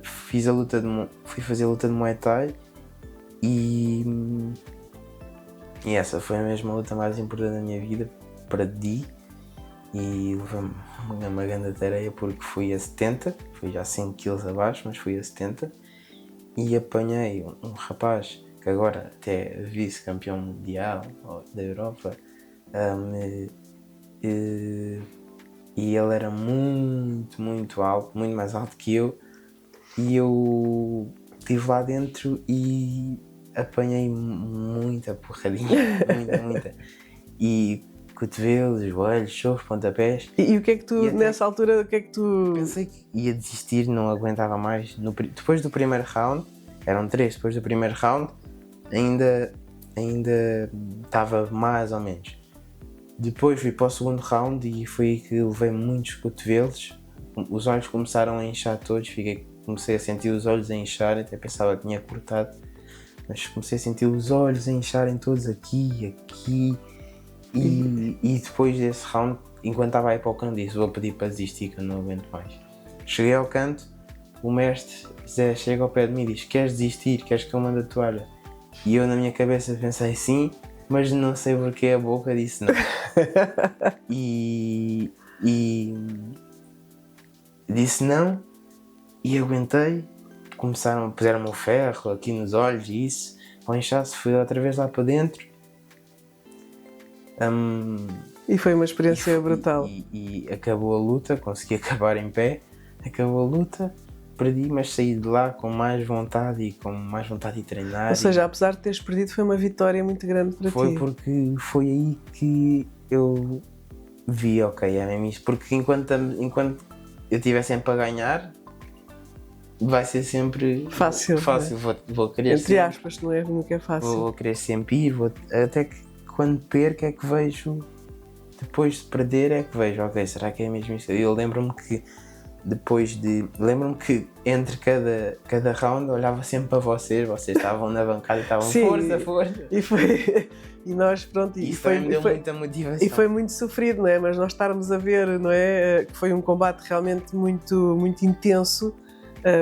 fui fazer a luta de Muay Thai e essa foi a mesma luta mais importante da minha vida, perdi e levei-me uma grande tareia porque fui a 70, fui já 5 kg abaixo, mas fui a 70 e apanhei um rapaz que agora até é vice-campeão mundial da Europa, e ele era muito, muito alto, muito mais alto que eu, e eu estive lá dentro e apanhei muita porradinha, muita, e cotovelos, joelhos, chofres, pontapés. E o que é que tu, nessa altura, o que é que tu... Pensei que ia desistir, não aguentava mais. Depois do primeiro round, eram 3, depois do primeiro round, ainda estava mais ou menos. Depois fui para o segundo round e foi aí que levei muitos cotovelos, os olhos começaram a inchar todos, comecei a sentir os olhos a inchar, até pensava que tinha cortado, mas comecei a sentir os olhos a incharem todos aqui, e depois desse round, enquanto estava aí para o canto, disse: vou pedir para desistir que eu não aguento mais. Cheguei ao canto, o mestre Zé chega ao pé de mim e diz: queres desistir? Queres que eu mande a toalha? E eu na minha cabeça pensei sim, mas não sei porque a boca disse não. e disse não e aguentei. Puseram-me o ferro aqui nos olhos e isso, ao inchaço, fui outra vez lá para dentro. E foi uma experiência brutal. E acabou a luta, consegui acabar em pé, acabou a luta, perdi, mas saí de lá com mais vontade de treinar. Ou seja, apesar de teres perdido, foi uma vitória muito grande para ti. Foi porque foi aí que eu vi, ok, é mesmo isto, porque enquanto eu estiver sempre a ganhar, vai ser sempre fácil. Vou querer entre sempre, aspas, não é? Nunca é fácil. Vou querer sempre ir, até que quando perco é que vejo, depois de perder é que vejo, ok, será que é mesmo isso? Eu lembro-me que lembro-me que entre cada round olhava sempre para vocês estavam na bancada e estavam força. E nós, pronto, isso me deu muita motivação. E foi muito sofrido, não é? Mas nós estarmos a ver, não é? Que foi um combate realmente muito, muito intenso.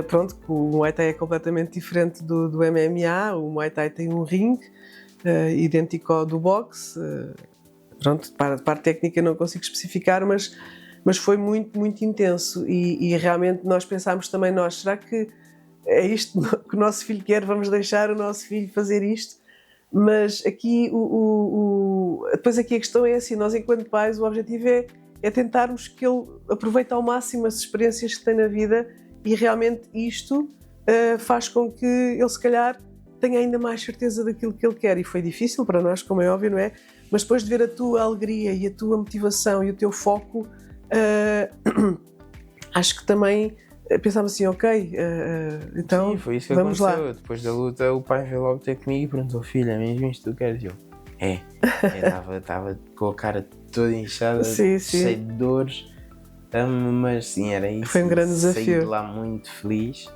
Pronto, o Muay Thai é completamente diferente do MMA. O Muay Thai tem um ringue idêntico ao do boxe. Pronto, para a parte técnica não consigo especificar, mas foi muito, muito intenso e realmente nós pensámos também, será que é isto que o nosso filho quer? Vamos deixar o nosso filho fazer isto? Mas aqui, depois aqui a questão é assim, nós enquanto pais o objetivo é tentarmos que ele aproveite ao máximo as experiências que tem na vida e realmente isto faz com que ele se calhar tenha ainda mais certeza daquilo que ele quer. E foi difícil para nós, como é óbvio, não é? Mas depois de ver a tua alegria e a tua motivação e o teu foco, acho que também pensámos assim, ok, então sim, foi isso que vamos aconteceu. lá. Depois da luta o pai veio logo ter comigo e perguntou: filha, é mesmo isto que tu queres? E eu, estava com a cara toda inchada, cheia de dores, mas sim, era isso. Foi um grande desafio. Saí de lá muito feliz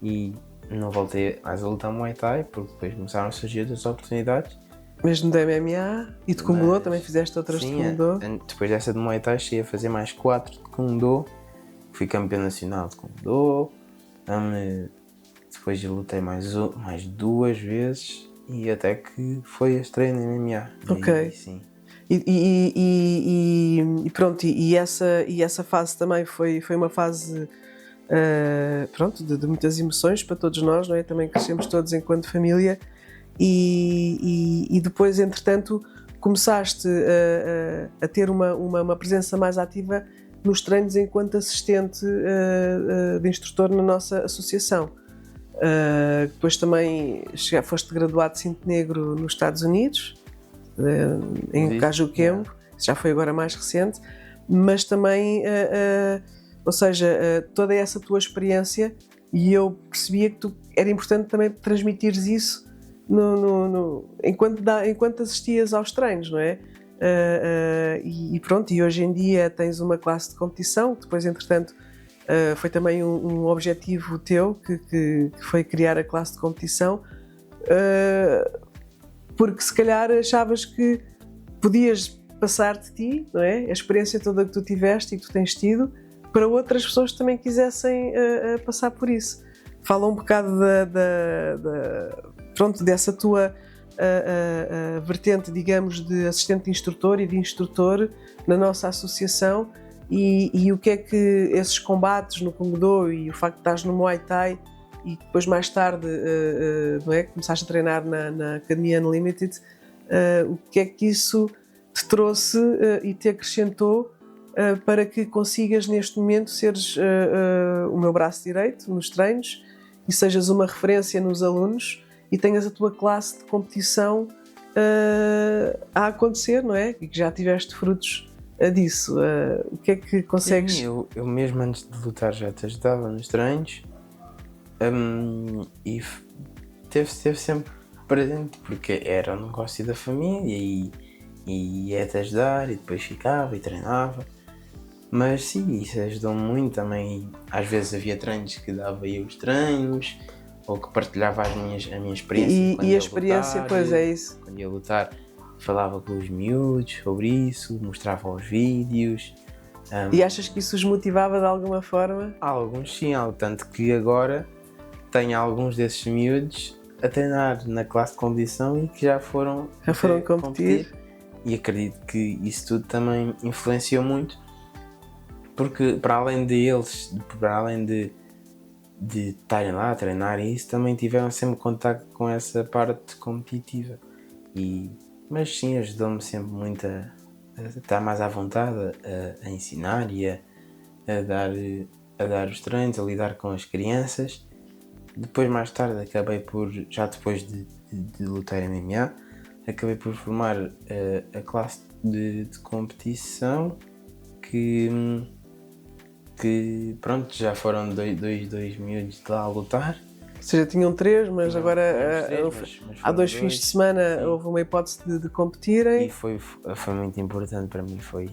e não voltei mais a lutar Muay Thai, porque depois começaram a surgir outras oportunidades. Mesmo da MMA e de Kung-Do, também fizeste outras de Kung-Do? Depois dessa de Muay Thai cheguei a fazer mais 4 de Kung-Do, fui campeão nacional de Kung-Do, depois lutei mais 2 vezes e até que foi a estreia na MMA. Ok. Aí, sim. E pronto, e essa fase também foi uma fase pronto, de muitas emoções para todos nós, não é? Também crescemos todos enquanto família. E depois, entretanto, começaste a ter uma presença mais ativa nos treinos enquanto assistente de instrutor na nossa associação. Depois também foste graduado de cinto negro nos Estados Unidos, em Kaju Kempo, já foi agora mais recente, mas também, ou seja, toda essa tua experiência, e eu percebia que era importante também transmitires isso enquanto assistias aos treinos, não é? E pronto, e hoje em dia tens uma classe de competição, que depois entretanto foi também um objetivo teu, que foi criar a classe de competição, porque se calhar achavas que podias passar de ti, não é? A experiência toda que tu tiveste e que tu tens tido, para outras pessoas que também quisessem passar por isso. Fala um bocado pronto, dessa tua vertente, digamos, de assistente instrutor e de instrutor na nossa associação e o que é que esses combates no Kung Do e o facto de estás no Muay Thai e depois mais tarde não é, começaste a treinar na Academia Unlimited, o que é que isso te trouxe e te acrescentou para que consigas neste momento seres o meu braço direito nos treinos e sejas uma referência nos alunos e tenhas a tua classe de competição a acontecer, não é? E que já tiveste frutos disso. O que é que consegues? Sim, eu mesmo antes de lutar já te ajudava nos treinos e teve sempre presente porque era um negócio da família e ia-te ajudar e depois ficava e treinava. Mas sim, isso ajudou-me muito também. Às vezes havia treinos que dava eu os treinos ou que partilhava a minha experiência. E a experiência, lutar, pois é isso. Quando ia lutar, falava com os miúdos sobre isso, mostrava os vídeos. E achas que isso os motivava de alguma forma? Alguns sim, tanto que agora tenho alguns desses miúdos a treinar na classe de competição e que já foram competir. E acredito que isso tudo também influenciou muito. Porque para além de estarem lá a treinar e isso, também tiveram sempre contacto com essa parte competitiva. Mas sim, ajudou-me sempre muito a estar mais à vontade, a ensinar e a dar os treinos, a lidar com as crianças. Depois, mais tarde, acabei por, já depois de lutar em MMA, acabei por formar a classe de competição que pronto, já foram dois miúdos de lá a lutar. Ou seja, tinham 3, mas agora há 2 fins de semana. Sim. Houve uma hipótese de competirem. E foi muito importante para mim, foi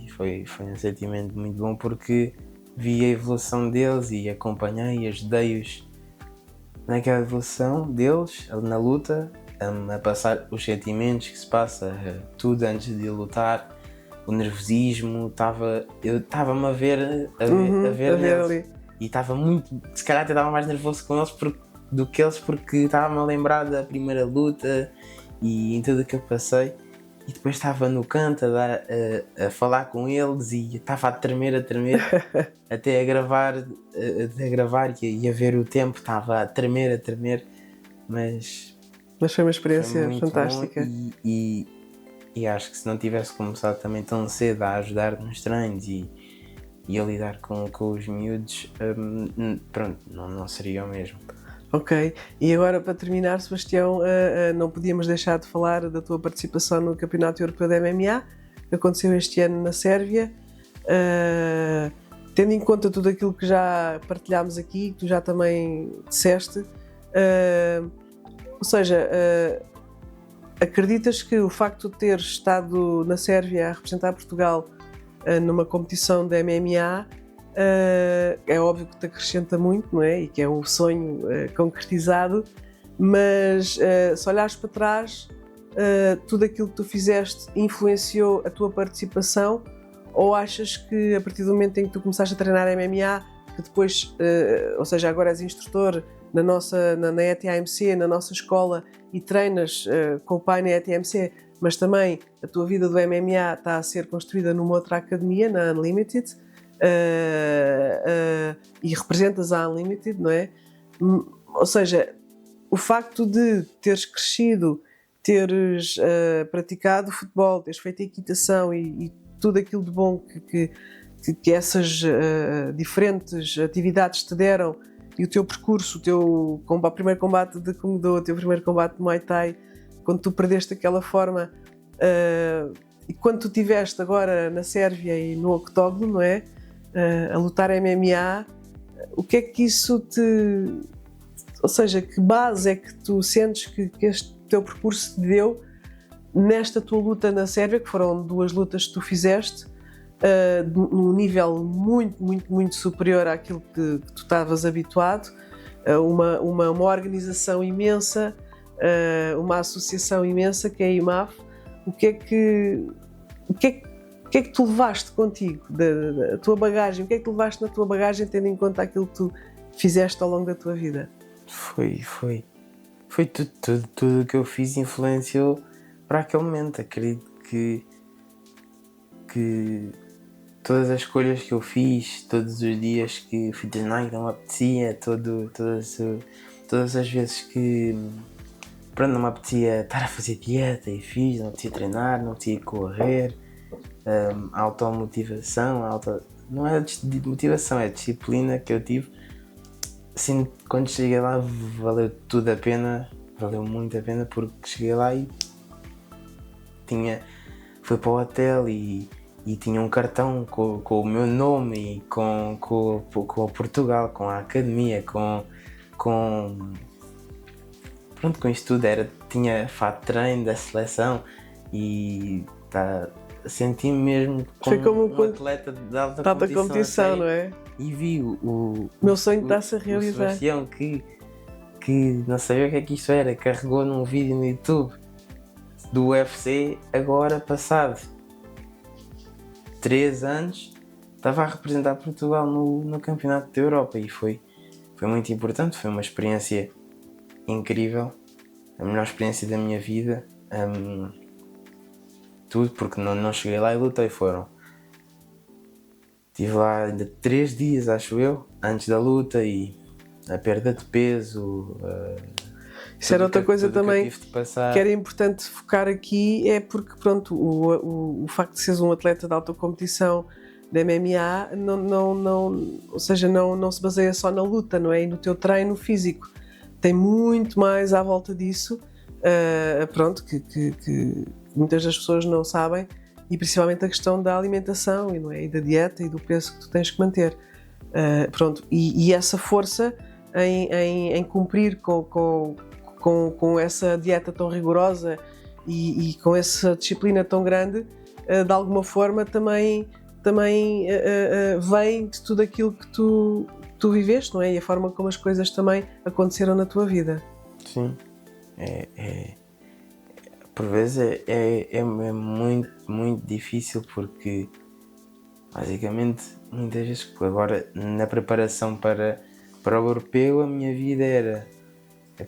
um sentimento muito bom porque vi a evolução deles e acompanhei e ajudei-os naquela evolução deles, na luta, a passar os sentimentos que se passa, tudo antes de lutar. O nervosismo, eu estava-me a ver ali. E estava muito, se calhar até estava mais nervoso com eles do que eles porque estava-me a lembrar da primeira luta e em tudo o que eu passei e depois estava no canto a falar com eles e estava a tremer até a gravar e a ver o tempo, estava a tremer mas foi uma experiência fantástica e acho que se não tivesse começado também tão cedo a ajudar nos treinos e a lidar com os miúdos, pronto, não seria o mesmo. Ok, e agora para terminar, Sebastião, não podíamos deixar de falar da tua participação no Campeonato Europeu de MMA, que aconteceu este ano na Sérvia. Tendo em conta tudo aquilo que já partilhámos aqui, que tu já também disseste, ou seja, acreditas que o facto de teres estado na Sérvia a representar Portugal numa competição de MMA é óbvio que te acrescenta muito, não é? E que é um sonho concretizado, mas se olhares para trás, tudo aquilo que tu fizeste influenciou a tua participação ou achas que a partir do momento em que tu começaste a treinar MMA, que depois, ou seja, agora és instrutor na ETAMC, na nossa escola e treinas com o pai na ETAMC, mas também a tua vida do MMA está a ser construída numa outra academia, na Unlimited, e representas a Unlimited, não é? Ou seja, o facto de teres crescido, teres praticado futebol, teres feito equitação e tudo aquilo de bom que essas diferentes atividades te deram e o teu percurso, o teu primeiro combate de Kung Do, o teu primeiro combate de Muay Thai, quando tu perdeste daquela forma e quando tu estiveste agora na Sérvia e no octógono, não é? A lutar MMA, o que é que isso te... Ou seja, que base é que tu sentes que este teu percurso te deu nesta tua luta na Sérvia, que foram 2 lutas que tu fizeste, num nível muito superior àquilo que tu estavas habituado, uma organização imensa, uma associação imensa que é a IMAF. O que é que o que é que tu levaste contigo, da tua bagagem, o que é que tu levaste na tua bagagem, tendo em conta aquilo que tu fizeste ao longo da tua vida? Foi tudo o que eu fiz influenciou para aquele momento. Acredito que todas as escolhas que eu fiz, todos os dias que fui treinar e não me apetecia, todas as vezes que não me apetecia estar a fazer dieta e fiz, não me apetecia treinar, não me apetecia correr, automotivação, não é de motivação, é disciplina que eu tive. Assim, quando cheguei lá valeu tudo a pena, valeu muito a pena, porque cheguei lá e fui para o hotel e tinha um cartão com o meu nome e com Portugal, com a academia, com isso tudo. Tinha fato de treino da seleção e senti-me mesmo como um atleta de alta competição, não é? E vi o meu sonho está-se a realizar. O Sebastião que não sabia o que é que isto era, carregou num vídeo no YouTube do UFC, agora passado 3 anos estava a representar Portugal no Campeonato da Europa, e foi muito importante, foi uma experiência incrível, a melhor experiência da minha vida, tudo, porque não cheguei lá e lutei, estive lá ainda 3 dias, acho eu, antes da luta, e a perda de peso. Isso era outra coisa também que era importante focar aqui, é porque pronto, o facto de seres um atleta de alta competição da MMA ou seja, não se baseia só na luta, não é? E no teu treino físico. Tem muito mais à volta disso, pronto, que muitas das pessoas não sabem, e principalmente a questão da alimentação, não é? E da dieta e do peso que tu tens que manter. Pronto, e essa força em cumprir com essa dieta tão rigorosa e com essa disciplina tão grande, de alguma forma também vem de tudo aquilo que tu viveste, não é? E a forma como as coisas também aconteceram na tua vida. Sim, por vezes é muito, muito difícil, porque basicamente muitas vezes agora na preparação para o europeu a minha vida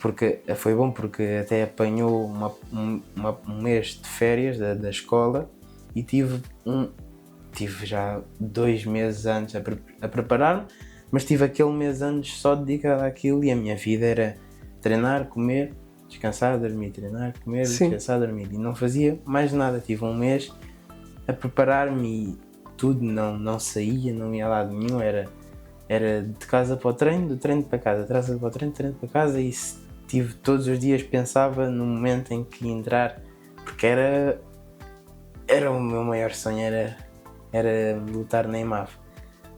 porque foi bom, porque até apanhou um mês de férias da escola, e tive já 2 meses antes a preparar-me, mas tive aquele mês antes só dedicado àquilo, e a minha vida era treinar, comer, descansar, dormir, treinar, comer, Sim. Descansar, dormir, e não fazia mais nada. Tive um mês a preparar-me e tudo, não saía, não ia a lado nenhum, era de casa para o treino, do treino para casa, de casa para o treino para casa, e todos os dias pensava no momento em que ia entrar, porque era o meu maior sonho, era lutar na IMAF.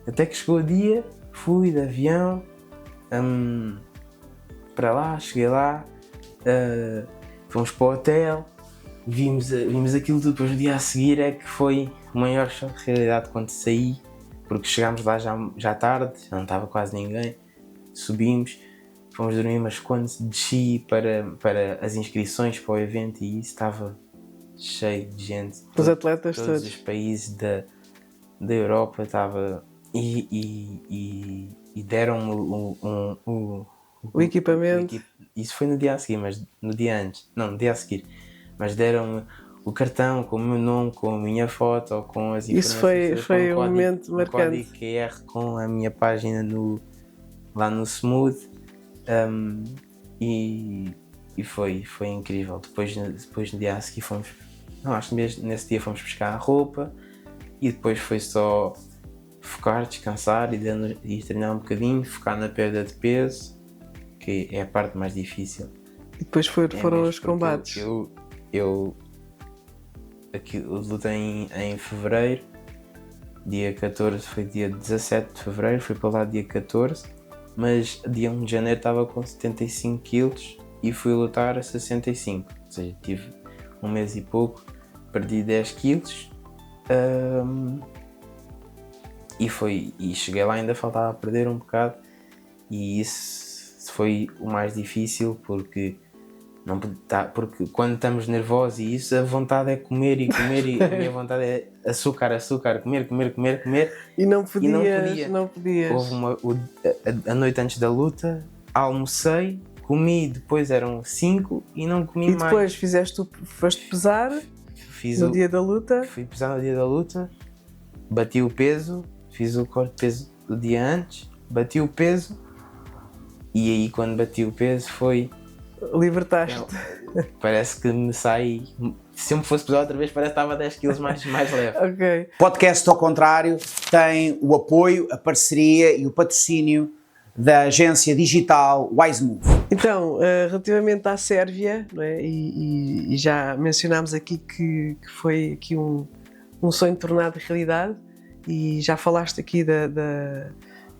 Até que chegou o dia, fui de avião para lá, cheguei lá, fomos para o hotel, vimos aquilo tudo. Depois no dia a seguir é que foi o maior choque de realidade quando saí, porque chegámos lá já tarde, já não estava quase ninguém, subimos, fomos dormir, mas quando desci para as inscrições para o evento, e isso estava cheio de gente, os atletas todos os países da Europa, estava, e deram-me o equipamento. Isso foi no dia a seguir, mas no dia a seguir, mas deram-me o cartão com o meu nome, com a minha foto, com as informações. Isso foi um momento marcante. Um código QR com a minha página lá no Smooth, e foi incrível. Depois no dia a seguir acho que mesmo nesse dia fomos buscar a roupa, e depois foi só focar, descansar e treinar um bocadinho, focar na perda de peso, que é a parte mais difícil. E depois foram os combates. Eu lutei em fevereiro, dia 14, foi dia 17 de fevereiro, fui para lá dia 14, mas dia 1 de janeiro estava com 75 kg e fui lutar a 65, ou seja, tive um mês e pouco, perdi 10 kg, e cheguei lá, ainda faltava perder um bocado, e isso foi o mais difícil, porque Porque quando estamos nervosos e isso, a vontade é comer e comer e a minha vontade é açúcar, comer. E não E não podias, podia. não podias. Houve a noite antes da luta, almocei, comi, depois eram 5 e não comi E mais. depois foste pesar no dia da luta. Fui pesar no dia da luta, bati o peso, fiz o corte de peso do dia antes, bati o peso e aí quando bati o peso foi... Libertaste. Parece que me sai... Se eu me fosse pesar outra vez, parece que estava 10 kg mais leve. Ok. Podcast, ao contrário, tem o apoio, a parceria e o patrocínio da agência digital WiseMove. Então, relativamente à Sérvia, não é? E já mencionámos aqui que foi aqui um sonho tornado realidade, e já falaste aqui de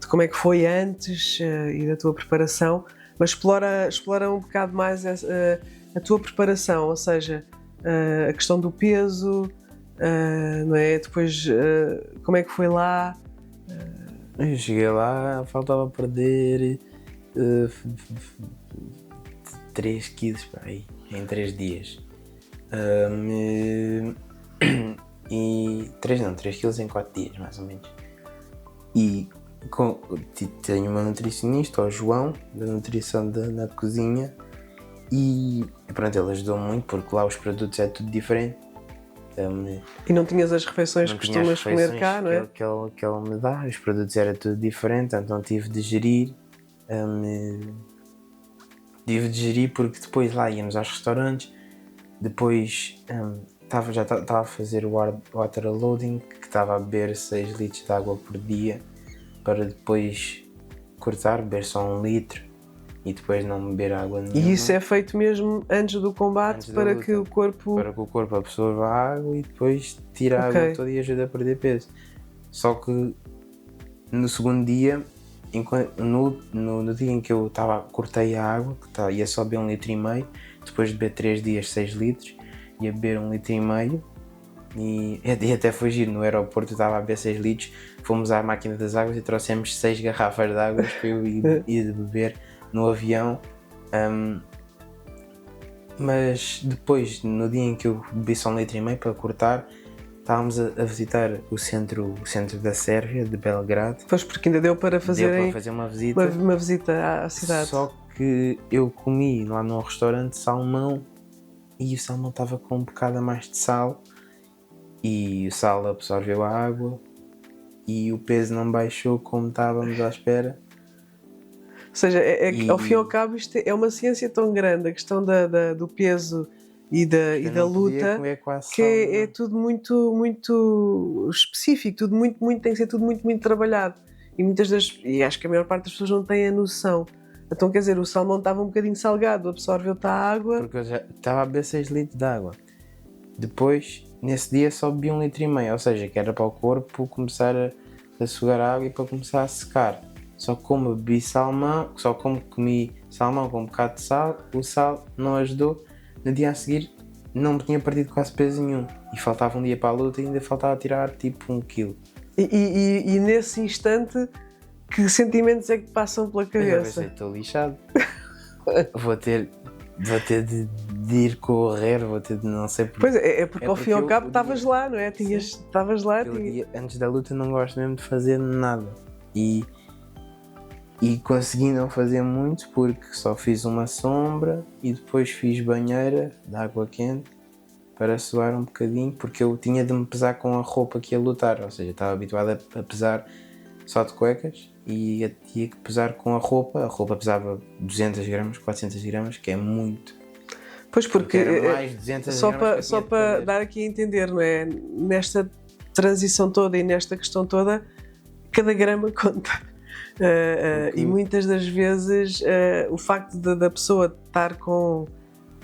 como é que foi antes e da tua preparação, mas explora um bocado mais a tua preparação, ou seja, a questão do peso, não é? Depois, como é que foi lá? Eu cheguei lá, faltava perder 3 kg para aí, em 3 dias. E 3 kg em 4 dias, mais ou menos. E tenho uma nutricionista, o João, da nutrição na cozinha, e pronto, ele ajudou muito porque lá os produtos é tudo diferente. E não tinhas as refeições que costumas comer cá, não é? Que ele me dá, os produtos era tudo diferente, então tive de gerir. Porque depois lá íamos aos restaurantes, depois já estava a fazer o water loading, que estava a beber 6 litros de água por dia, para depois cortar, beber só 1 litro e depois não beber água nenhuma. E isso é feito mesmo antes do combate, para que o corpo absorva a água e depois tira a água toda e ajuda a perder peso. Só que no segundo dia, no dia em que eu cortei a água, ia só beber 1,5 litro, depois de beber 3 dias 6 litros, ia beber 1,5 litro, e até foi giro, no aeroporto eu estava a beber 6 litros, fomos à máquina das águas e trouxemos 6 garrafas de água para eu ir beber no avião. Mas depois, no dia em que eu bebi só 1,5 litro para cortar, estávamos a visitar o centro da Sérvia, de Belgrado. Pois, porque ainda deu para fazer uma visita. Uma visita à cidade. Só que eu comi lá num restaurante salmão e o salmão estava com um bocado a mais de sal e o sal absorveu a água e o peso não baixou como estávamos à espera. Ou seja, ao fim e ao cabo isto é uma ciência tão grande, a questão do peso e da luta, que é tudo muito, muito específico, tudo muito, tem que ser tudo muito, muito trabalhado. E acho que a maior parte das pessoas não tem a noção. Então, quer dizer, o salmão estava um bocadinho salgado, absorveu-te a água. Porque eu já estava a beber 6 litros de água. Depois, nesse dia, só bebi 1,5 litro, ou seja, que era para o corpo começar a sugar a água e para começar a secar. Só como bebi salmão, comi salmão com um bocado de sal, o sal não ajudou. No dia a seguir não tinha perdido quase peso nenhum. E faltava um dia para a luta e ainda faltava tirar tipo 1 quilo. E nesse instante, que sentimentos é que passam pela cabeça? Estou lixado. Vou ter de ir correr, vou ter de não sei porque. Pois é porque ao fim e ao cabo estavas lá, não é? Estavas lá. Dia, antes da luta não gosto mesmo de fazer nada. E consegui não fazer muito porque só fiz uma sombra e depois fiz banheira de água quente para suar um bocadinho, porque eu tinha de me pesar com a roupa que ia lutar, ou seja, estava habituado a pesar só de cuecas e tinha que pesar com a roupa pesava 200 gramas, 400 gramas, que é muito. Pois porque era mais 200 só para dar aqui a entender, não é? Nesta transição toda e nesta questão toda, cada grama conta. E muitas das vezes o facto da pessoa estar com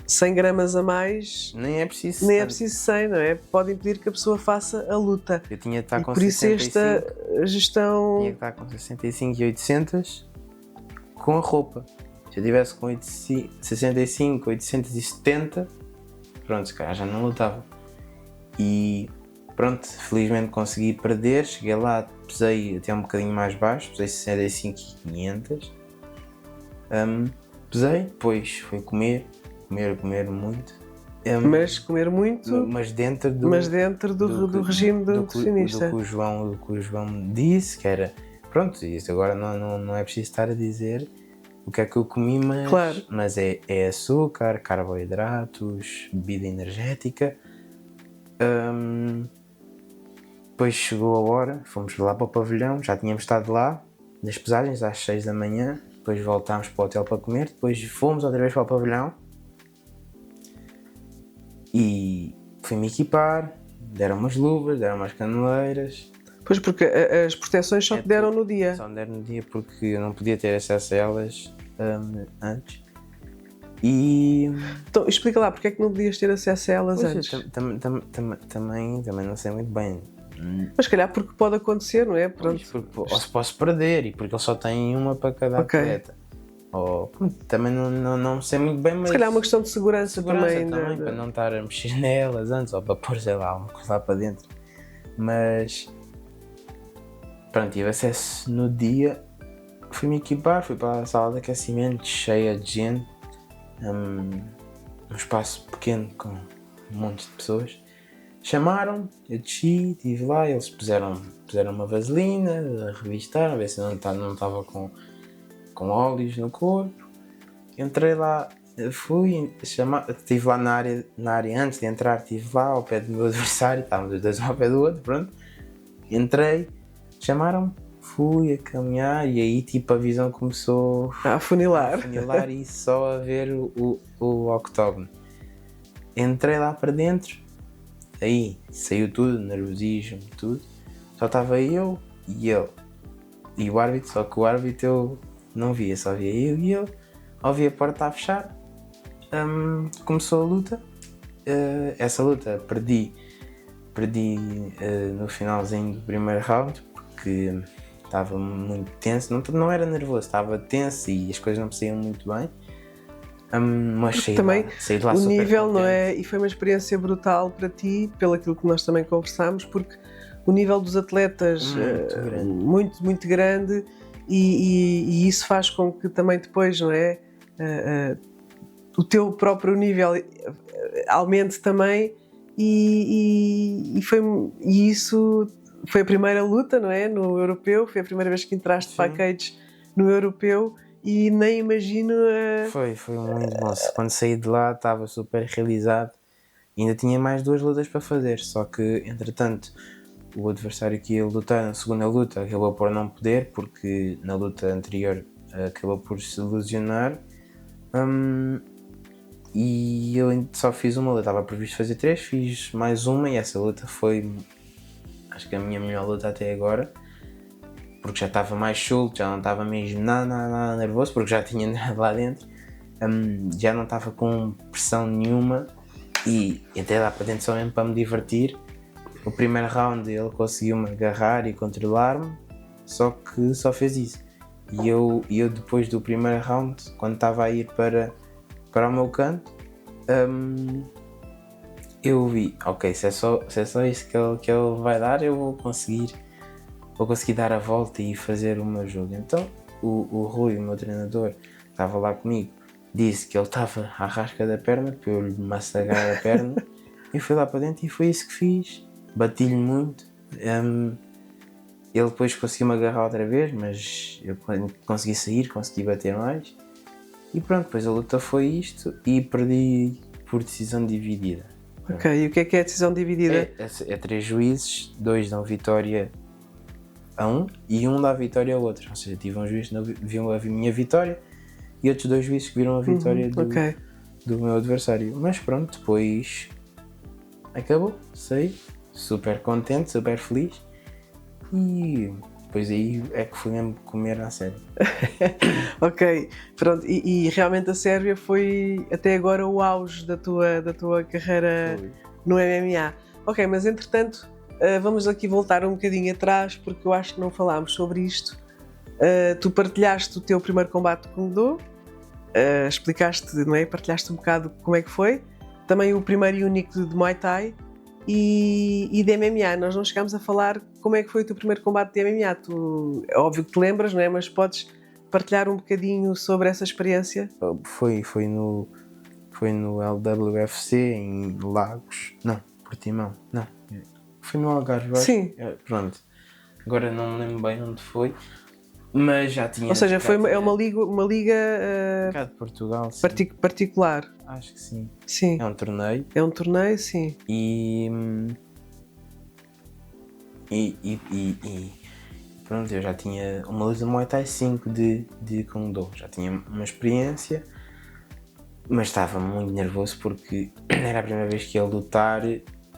100 gramas a mais nem é preciso 100, não é? Pode impedir que a pessoa faça a luta. Eu tinha de estar com por 65, isso esta gestão... Tinha de estar com 65 e 800 com a roupa. Se eu tivesse com 65, 870, pronto, se calhar já não lutava. E pronto, felizmente consegui perder, cheguei lá, pesei até um bocadinho mais baixo, pesei 65 e 500. Pesei, depois fui comer comer muito. Mas comer muito, Mas dentro do regime do do nutricionista. que o João me disse, que era, pronto, isso agora não é preciso estar a dizer o que é que eu comi, mas, Claro. mas é açúcar, carboidratos, bebida energética. Depois chegou a hora, fomos lá para o pavilhão, já tínhamos estado lá nas pesagens às 6 da manhã, depois voltámos para o hotel para comer, depois fomos outra vez para o pavilhão e fui-me equipar, deram umas luvas, deram umas caneleiras. Pois, porque as proteções só te deram no dia. Só me deram no dia porque eu não podia ter acesso a elas antes. E Então, explica lá, porque é que não podias ter acesso a elas pois, antes? também não sei muito bem. Mas se calhar porque pode acontecer, não é? Pronto. Ou se posso perder, e porque ele só tem uma para cada Ok. atleta. Ou, também não sei muito bem, mas Se calhar é uma questão de segurança também. para não estar a mexer nelas antes, ou para pôr, sei lá, alguma coisa lá para dentro. Mas pronto, tive acesso no dia, fui-me equipar, fui para a sala de aquecimento cheia de gente, um espaço pequeno com um monte de pessoas. Chamaram, eu desci, estive lá, eles puseram uma vaselina, revistaram, a ver se não estava com óleos no corpo. Entrei lá, estive lá na área antes de entrar, estive lá ao pé do meu adversário, estávamos os dois um ao pé do outro, pronto. Entrei, chamaram-me, fui a caminhar e aí tipo a visão começou A afunilar. e só a ver o octógono. Entrei lá para dentro, aí saiu tudo, nervosismo, tudo. Só estava eu e ele e o árbitro, só que o árbitro eu não via, só via eu e ele. Ouvi a porta a fechar, começou a luta. Essa luta perdi no finalzinho do primeiro round porque estava muito tenso, não era nervoso, estava tenso e as coisas não me saíam muito bem. Mas saí de lá o super nível, contente. não é? E foi uma experiência brutal para ti, pelo aquilo que nós também conversámos, porque o nível dos atletas muito, muito grande e isso faz com que também depois, não é? O teu próprio nível aumente também e isso foi a primeira luta, não é? No europeu, foi a primeira vez que entraste para a cage no europeu. E nem imagino... Foi muito bom. Quando saí de lá estava super realizado. Ainda tinha mais 2 lutas para fazer, só que entretanto o adversário que ia lutar na segunda luta acabou por não poder, porque na luta anterior acabou por se lesionar. E eu só fiz uma luta, estava previsto fazer 3, fiz mais uma e essa luta foi, acho que a minha melhor luta até agora. Porque já estava mais solto, já não estava mesmo nada nervoso, porque já tinha entrado lá dentro, já não estava com pressão nenhuma e até lá para dentro só mesmo para me divertir. O primeiro round ele conseguiu-me agarrar e controlar-me, só que só fez isso. E eu depois do primeiro round, quando estava a ir para o meu canto, eu vi, ok, se é só isso que ele vai dar, eu vou conseguir dar a volta e fazer o meu jogo. Então o Rui, o meu treinador, estava lá comigo, disse que ele estava à rasca da perna para eu lhe massagar a perna e fui lá para dentro e foi isso que fiz. Bati-lhe muito. Ele depois conseguiu-me agarrar outra vez, mas eu consegui sair, consegui bater mais e pronto, depois a luta foi isto e perdi por decisão dividida. Ok, e o que é a decisão dividida? É 3 juízes, 2 dão vitória a um e um dá vitória ao outro. Ou seja, tive um juiz que viu a minha vitória e outros 2 juízes que viram a vitória do meu adversário. Mas pronto, depois acabou, saí, super contente, super feliz e depois aí é que fui mesmo comer à sério. Ok, pronto, e realmente a Sérvia foi até agora o auge da tua carreira no MMA. Ok, mas entretanto vamos aqui voltar um bocadinho atrás porque eu acho que não falámos sobre isto. Tu partilhaste o teu primeiro combate com o Do, explicaste, não é? Partilhaste um bocado como é que foi. Também o primeiro e único de Muay Thai e de MMA. Nós não chegámos a falar como é que foi o teu primeiro combate de MMA. É óbvio que te lembras, não é? Mas podes partilhar um bocadinho sobre essa experiência? Foi Foi no LWFC em Lagos. Não, Portimão. Não. Foi no Algarve, eu acho. Sim. Pronto. Agora não me lembro bem onde foi. Mas já tinha. Ou seja, já é uma liga cá de Portugal, sim. particular. Acho que sim. Sim. É um torneio. É um torneio, sim. E pronto, eu já tinha uma luta Muay Thai 5 de Kung Do. Já tinha uma experiência, mas estava muito nervoso porque era a primeira vez que ia lutar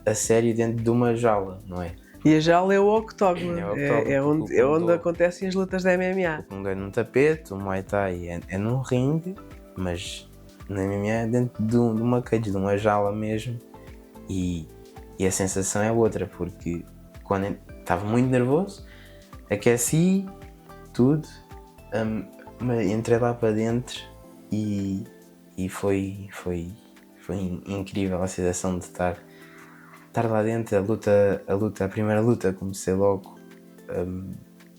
a sério dentro de uma jaula, não é? E a jaula é o octógono. É o octógono, É onde acontecem as lutas da MMA. O Kung Do é num tapete, o Muay Thai é num ringue, mas na MMA é dentro de uma cage, de uma jaula mesmo. E a sensação é outra, porque quando estava muito nervoso, aqueci tudo, entrei lá para dentro e foi incrível a sensação de estar lá dentro. A primeira luta comecei logo,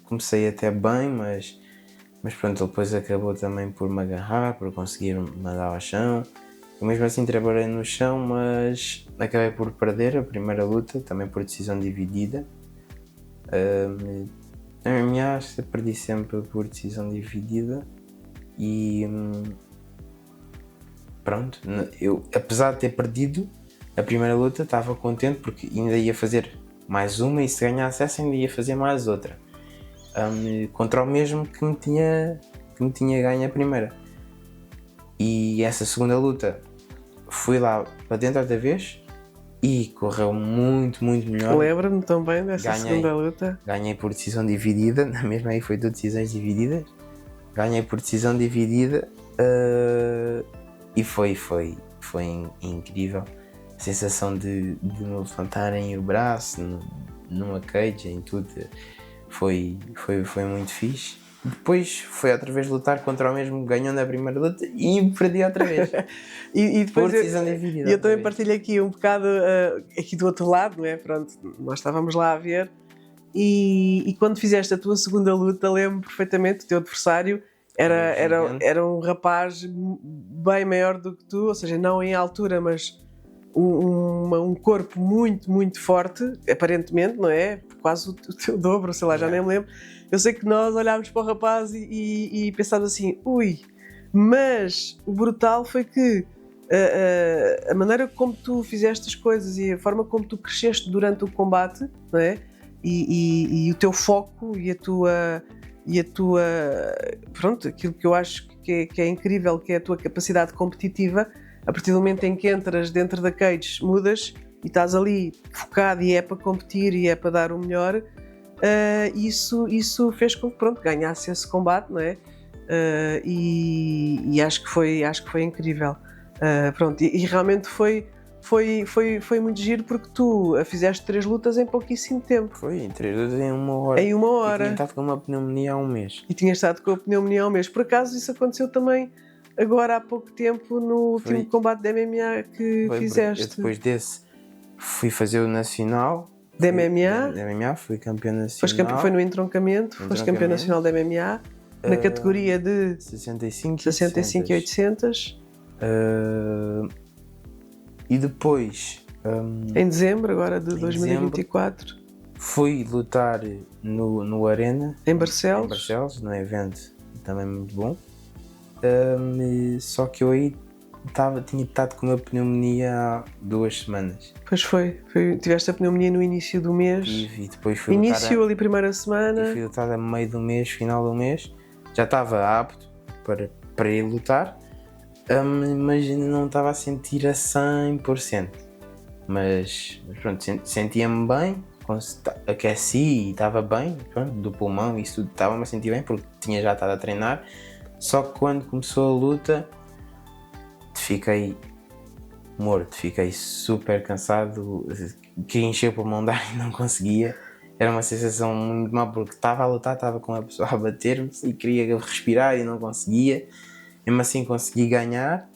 comecei até bem, mas pronto, ele depois acabou também por me agarrar, por conseguir mandar ao chão. Eu mesmo assim trabalhei no chão, mas acabei por perder a primeira luta, também por decisão dividida. Na MMA acho que perdi sempre por decisão dividida e pronto, eu apesar de ter perdido a primeira luta estava contente porque ainda ia fazer mais uma e se ganhasse essa ainda ia fazer mais outra, contra o mesmo que me tinha ganho a primeira. E essa segunda luta fui lá para dentro outra vez e correu muito, muito melhor. Lembro-me também dessa segunda luta. Ganhei por decisão dividida, na mesma aí foi de decisões divididas. Ganhei por decisão dividida e foi incrível. A sensação de me levantarem o braço numa cage, em tudo, foi muito fixe. Depois foi outra vez lutar contra o mesmo, ganhou na primeira luta e perdi outra vez. e depois por decisão dividida. E eu também partilho aqui um bocado, aqui do outro lado, não é? Pronto, nós estávamos lá a ver e quando fizeste a tua segunda luta, lembro perfeitamente, o teu adversário era um rapaz bem maior do que tu, ou seja, não em altura, mas um corpo muito, muito forte, aparentemente, não é? Quase o teu dobro, sei lá, já nem me lembro. Eu sei que nós olhámos para o rapaz e pensámos assim, ui, mas o brutal foi que a maneira como tu fizeste as coisas e a forma como tu cresceste durante o combate, não é? E o teu foco e a tua pronto, aquilo que eu acho que é incrível, que é a tua capacidade competitiva. A partir do momento em que entras dentro da cage, mudas e estás ali focado e é para competir e é para dar o melhor, isso fez com que, pronto, ganhasse esse combate, não é? E acho que foi incrível. Pronto, e realmente foi muito giro porque tu fizeste 3 lutas em pouquíssimo tempo. Foi, 3 lutas em 1 hora. Em 1 hora. E tinha estado com uma pneumonia há 1 mês. E tinha estado com a pneumonia há 1 mês. Por acaso isso aconteceu também agora há pouco tempo no último combate de MMA que fizeste. Eu depois desse fui fazer o nacional. De MMA? Fui campeão nacional. Foi no entroncamento, foste campeão nacional de MMA na categoria de 65 e 800. E depois em dezembro agora de 2024 fui lutar no Arena em Barcelos, num evento também muito bom. Só que eu aí tinha estado com uma pneumonia há 2 semanas. Pois foi. Tiveste a pneumonia no início do mês. E depois fui início ali primeira semana. E fui lutar a meio do mês, final do mês. Já estava apto para ir lutar, mas ainda não estava a sentir a 100%. Mas pronto, sentia-me bem, aqueci e estava bem, pronto, do pulmão, isso tudo estava-me a sentir bem porque tinha já estado a treinar. Só que quando começou a luta fiquei morto, fiquei super cansado, queria encher o pulmão de ar e não conseguia. Era uma sensação muito má porque estava a lutar, estava com a pessoa a bater-me e queria respirar e não conseguia. Mesmo assim consegui ganhar,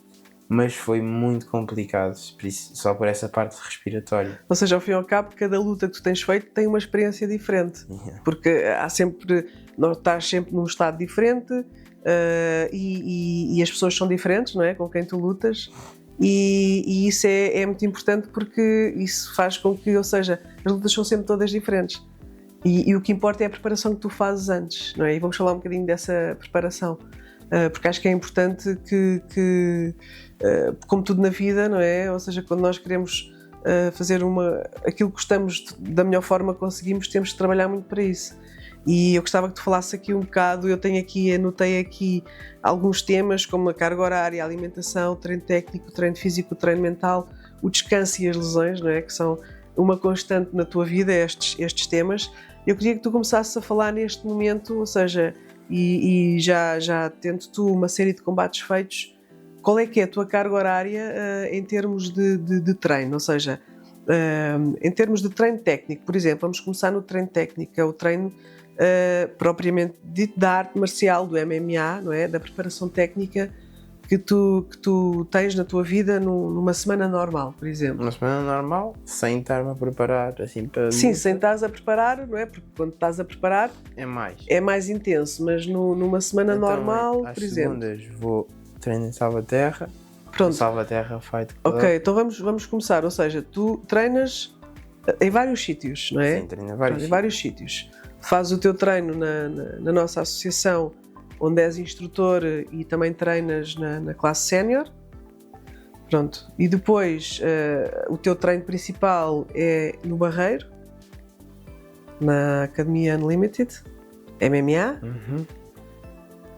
mas foi muito complicado, só por essa parte respiratória. Ou seja, ao fim e ao cabo, cada luta que tu tens feito tem uma experiência diferente. Porque estás sempre num estado diferente. E as pessoas são diferentes, não é? Com quem tu lutas E isso é muito importante porque isso faz com que, ou seja, as lutas são sempre todas diferentes. E o que importa é a preparação que tu fazes antes, não é? E vamos falar um bocadinho dessa preparação, porque acho que é importante que como tudo na vida, não é? Ou seja, quando nós queremos fazer aquilo que gostamos da melhor forma que conseguimos, temos de trabalhar muito para isso. E eu gostava que tu falasses aqui um bocado, anotei aqui alguns temas como a carga horária, a alimentação, o treino técnico, o treino físico, o treino mental, o descanso e as lesões, não é? Que são uma constante na tua vida, estes temas. Eu queria que tu começasses a falar neste momento, ou seja, e já tendo tu uma série de combates feitos, qual é que é a tua carga horária em termos de treino? Ou seja, em termos de treino técnico, por exemplo, vamos começar no treino técnico, que é o treino propriamente dito da arte marcial, do MMA, não é? Da preparação técnica que tu tens na tua vida numa semana normal, por exemplo. Uma semana normal, sem estar-me a preparar assim para... Sim, sem estás a preparar, não é? Porque quando estás a preparar é mais intenso, mas numa semana então, normal, por exemplo. Às segundas vou treinar em Salvaterra. Pronto. Salvaterra Fight Club. Ok, então vamos começar, ou seja, tu treinas em vários sítios, não é? Sim, treino em vários sítios. Fazes o teu treino na nossa associação, onde és instrutor e também treinas na classe sénior. Pronto. E depois o teu treino principal é no Barreiro, na Academia Unlimited, MMA. Uhum.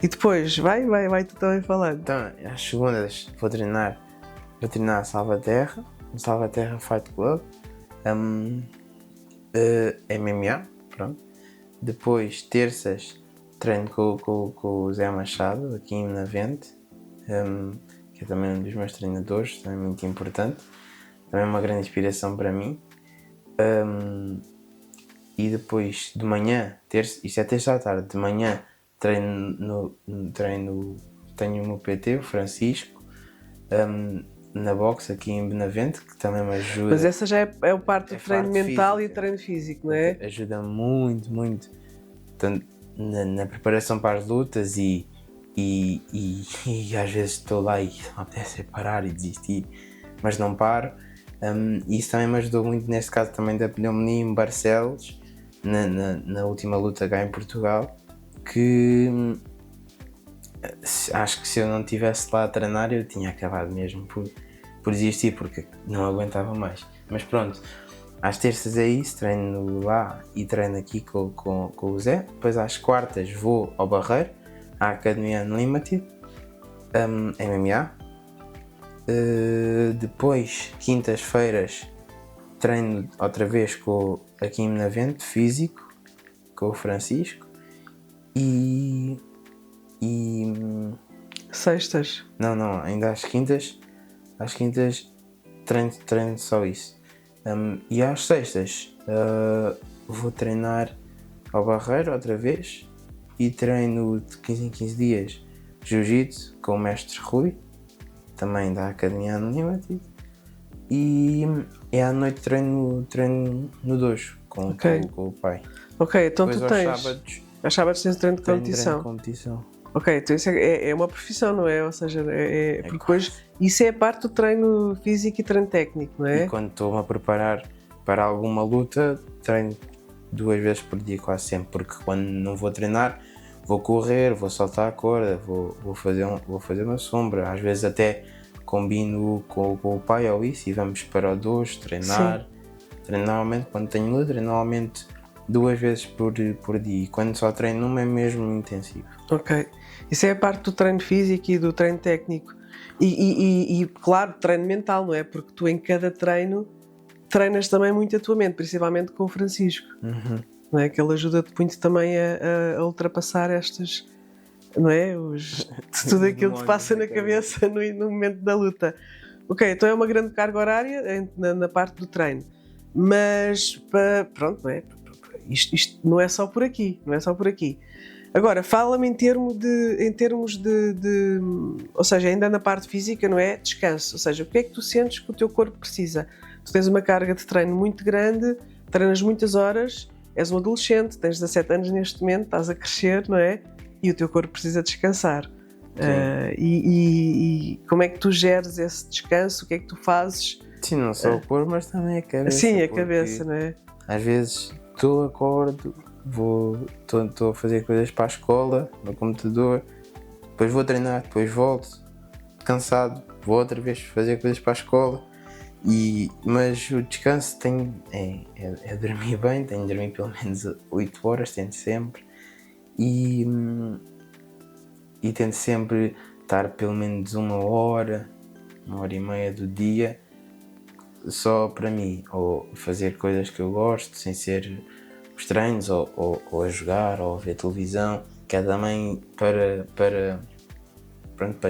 E depois, vai tu também falando. Então, às segundas vou treinar Salvaterra, no Salvaterra Fight Club, MMA, pronto. Depois, terças, treino com o Zé Machado, aqui em Navente, que é também um dos meus treinadores, também muito importante, também é uma grande inspiração para mim. E depois, de manhã, isto é terça à tarde, de manhã, tenho o meu PT, o Francisco, na boxe aqui em Benavente, que também me ajuda. Mas essa já é a parte do treino mental física. E o treino físico, não é? Ajuda muito tanto na preparação para as lutas e às vezes estou lá e me apetece parar e desistir, mas não paro. E isso também me ajudou muito neste caso também da pneumonia em Barcelos, na última luta cá em Portugal, que acho que se eu não estivesse lá a treinar eu tinha acabado mesmo por desistir, porque não aguentava mais. Mas pronto, às terças é isso, treino lá e treino aqui com o Zé. Depois às quartas vou ao Barreiro, à Academia Unlimited, MMA. Depois, quintas-feiras, treino outra vez aqui em Benavente, físico, com o Francisco. E sextas? Não, ainda às quintas treino só isso. E às sextas vou treinar ao Barreiro outra vez e treino de 15 em 15 dias Jiu-Jitsu com o mestre Rui, também da Academia Unlimited, e à noite treino no dojo com o pai. Ok, então depois tu tens... Aos sábados tens treino de competição. Ok, então isso é uma profissão, não é? Ou seja, porque depois isso é a parte do treino físico e treino técnico, não é? E quando estou-me a preparar para alguma luta, treino 2 vezes por dia quase sempre, porque quando não vou treinar, vou correr, vou saltar a corda, vou fazer uma sombra, às vezes até combino com o pai ou isso e vamos para o dojo treinar. Sim. Treino normalmente, quando tenho luta, treino normalmente 2 vezes por dia, e quando só treino uma é mesmo intensivo. Ok, isso é a parte do treino físico e do treino técnico e claro, treino mental, não é? Porque tu em cada treino treinas também muito a tua mente, principalmente com o Francisco, não é? Que ele ajuda-te muito também a ultrapassar estas, não é? Tudo aquilo que te passa na cabeça no momento da luta. Ok, então é uma grande carga horária na parte do treino, mas pronto, não é? Isto não é só por aqui, Agora, fala-me em termos de, ou seja, ainda na parte física, não é? Descanso, ou seja, o que é que tu sentes que o teu corpo precisa? Tu tens uma carga de treino muito grande, treinas muitas horas, és um adolescente, tens 17 anos neste momento, estás a crescer, não é? E o teu corpo precisa descansar. E como é que tu geres esse descanso? O que é que tu fazes? Sim, não só o corpo, mas também a cabeça. Sim, a cabeça, não é? Às vezes acordo, estou a fazer coisas para a escola, no computador, depois vou treinar, depois volto, cansado, vou outra vez fazer coisas para a escola. Mas o descanso é dormir bem, tenho de dormir pelo menos 8 horas, tento sempre. E tento sempre estar pelo menos 1 hora, 1 hora e meia do dia só para mim, ou fazer coisas que eu gosto, sem ser os treinos, ou a jogar, ou a ver televisão, que é também para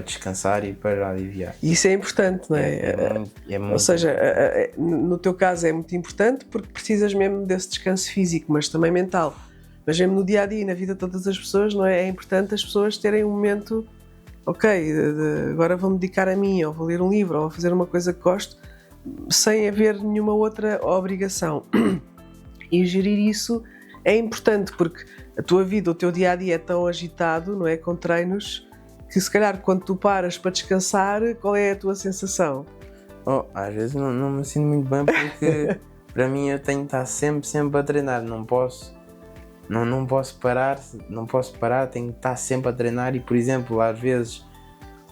descansar e para aliviar. E isso é importante, não é? Muito ou seja, no teu caso é muito importante porque precisas mesmo desse descanso físico, mas também mental. Mas mesmo no dia-a-dia, na vida de todas as pessoas, não é? É importante as pessoas terem um momento, agora vou-me dedicar a mim, ou vou ler um livro, ou vou fazer uma coisa que gosto, sem haver nenhuma outra obrigação. E gerir isso é importante porque a tua vida, o teu dia-a-dia é tão agitado, não é? Com treinos, que se calhar quando tu paras para descansar, qual é a tua sensação? Às vezes não me sinto muito bem porque para mim eu tenho de estar sempre a treinar, não posso parar, tenho de estar sempre a treinar. E por exemplo, às vezes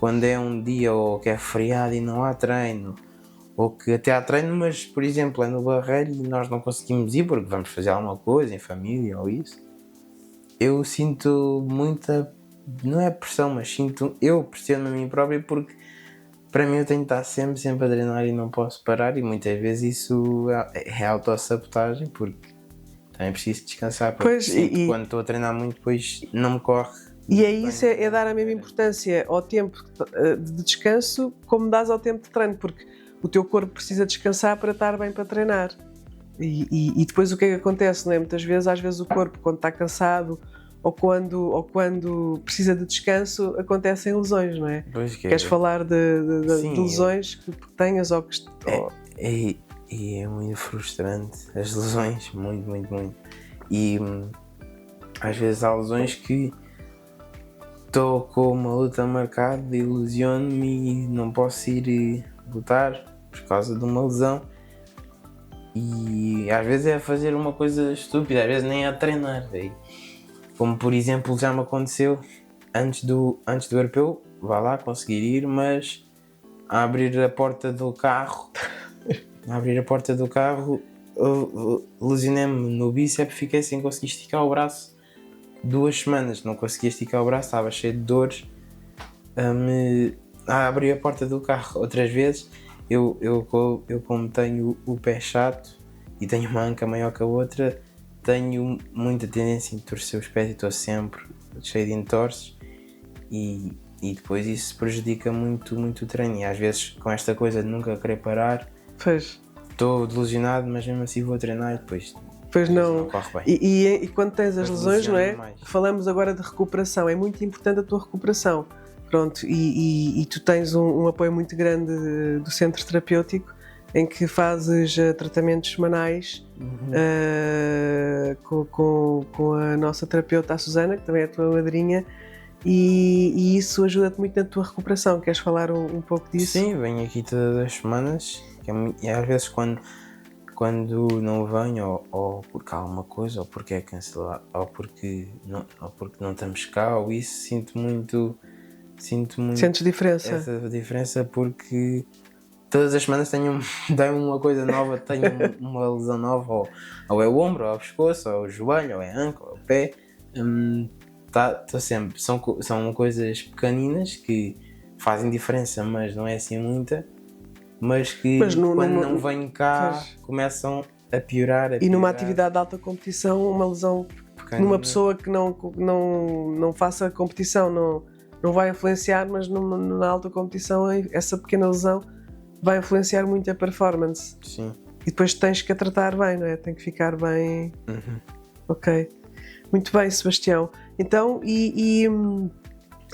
quando é um dia ou que é feriado e não há treino, ou que até há treino, mas por exemplo é no Barreiro e nós não conseguimos ir porque vamos fazer alguma coisa em família ou isso, eu sinto muita, não é pressão, mas eu pressiono a mim próprio porque para mim eu tenho de estar sempre a treinar e não posso parar, e muitas vezes isso é autossabotagem porque também preciso descansar, porque quando estou a treinar muito depois não me corre. E é isso, é dar a mesma importância ao tempo de descanso como dás ao tempo de treino, porque o teu corpo precisa descansar para estar bem para treinar. E depois o que é que acontece, não é? Muitas vezes, às vezes o corpo quando está cansado ou quando precisa de descanso, acontecem lesões, não é? Queres falar de lesões que tenhas ou que... É muito frustrante as lesões, muito. E às vezes há lesões que estou com uma luta marcada e lesiono-me e não posso ir lutar por causa de uma lesão. E às vezes é a fazer uma coisa estúpida, às vezes nem é a treinar. Como por exemplo já me aconteceu antes do europeu, vá lá conseguir ir, mas a abrir a porta do carro, lesionei-me no bíceps, fiquei sem conseguir esticar o braço 2 semanas, não conseguia esticar o braço, estava cheio de dores. A abrir a porta do carro outras vezes, eu como tenho o pé chato e tenho uma anca maior que a outra, tenho muita tendência a torcer os pés e estou sempre cheio de entorses, e depois isso prejudica muito o treino. E às vezes com esta coisa de nunca querer parar, estou delusionado, mas mesmo assim vou treinar e depois não corre bem. E quando tens as lesões, não é? Falamos agora de recuperação, é muito importante a tua recuperação. Pronto, e tu tens um apoio muito grande do centro terapêutico em que fazes tratamentos semanais com a nossa terapeuta, a Susana, que também é a tua madrinha, e isso ajuda-te muito na tua recuperação. Queres falar um pouco disso? Sim, venho aqui todas as semanas, e às vezes quando não venho, ou porque há alguma coisa, ou porque é cancelado, ou porque não estamos cá, ou isso, sinto muito. Sentes diferença? Essa diferença, porque todas as semanas tenho uma coisa nova, tenho uma lesão nova, ou é o ombro, ou é o pescoço, ou é o joelho, ou é a anca, ou é o pé. Estou sempre. São coisas pequeninas que fazem diferença, mas não é assim muita. Mas que quando não venho cá começam a piorar. E numa atividade de alta competição, uma lesão pequenina, numa pessoa que não faça competição, não vai influenciar, mas na alta competição essa pequena lesão vai influenciar muito a performance. Sim. E depois tens que a tratar bem, não é? Tem que ficar bem... Ok. Muito bem, Sebastião. Então,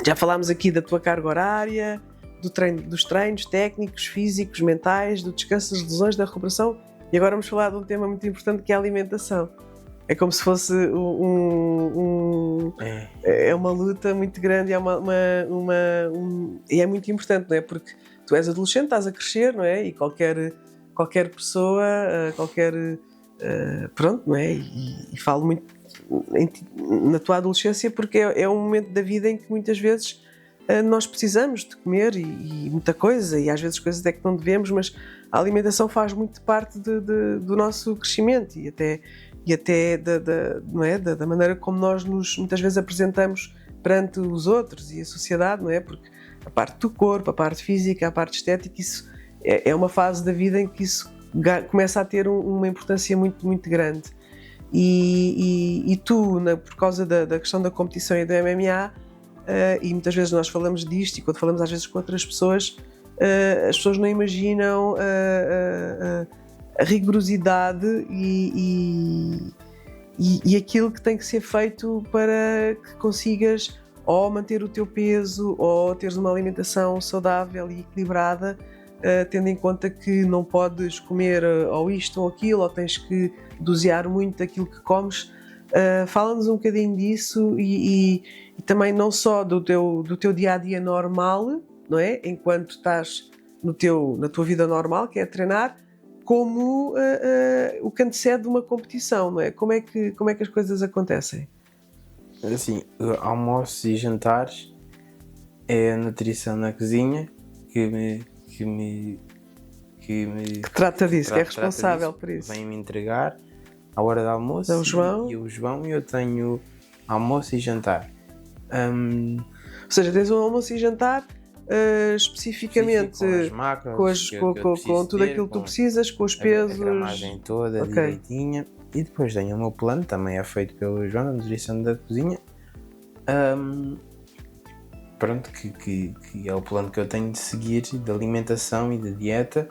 já falámos aqui da tua carga horária, dos treinos técnicos, físicos, mentais, do descanso, das lesões, da recuperação, e agora vamos falar de um tema muito importante que é a alimentação. É como se fosse é uma luta muito grande, e é muito importante, não é? Porque tu és adolescente, estás a crescer, não é? E qualquer pessoa, pronto, não é? E falo muito na tua adolescência porque é um momento da vida em que muitas vezes nós precisamos de comer e muita coisa, e às vezes coisas é que não devemos, mas a alimentação faz muito parte do nosso crescimento e até não é? da maneira como nós nos muitas vezes apresentamos perante os outros e a sociedade, não é? Porque a parte do corpo, a parte física, a parte estética, isso é uma fase da vida em que isso começa a ter uma importância muito, muito grande. E tu, por causa da questão da competição e do MMA, e muitas vezes nós falamos disto, e quando falamos às vezes com outras pessoas, as pessoas não imaginam a rigorosidade e aquilo que tem que ser feito para que consigas ou manter o teu peso ou teres uma alimentação saudável e equilibrada, tendo em conta que não podes comer ou isto ou aquilo, ou tens que dosear muito aquilo que comes. Fala-nos um bocadinho disso e também não só do teu dia-a-dia normal, não é? Enquanto estás na tua vida normal, que é treinar, como o que antecede uma competição, não é? Como é que as coisas acontecem? Assim, almoços e jantares é a nutrição na cozinha que trata disso, que é responsável por isso. Vem-me entregar à hora do almoço. É o João. E o João, eu tenho almoço e jantar. Ou seja, tens um almoço e jantar especificamente com as macros, com tudo aquilo que tu precisas, com os pesos. A gramagem toda, direitinha. E depois tenho o meu plano, também é feito pelo João, na nutrição da cozinha. Pronto, que é o plano que eu tenho de seguir, de alimentação e de dieta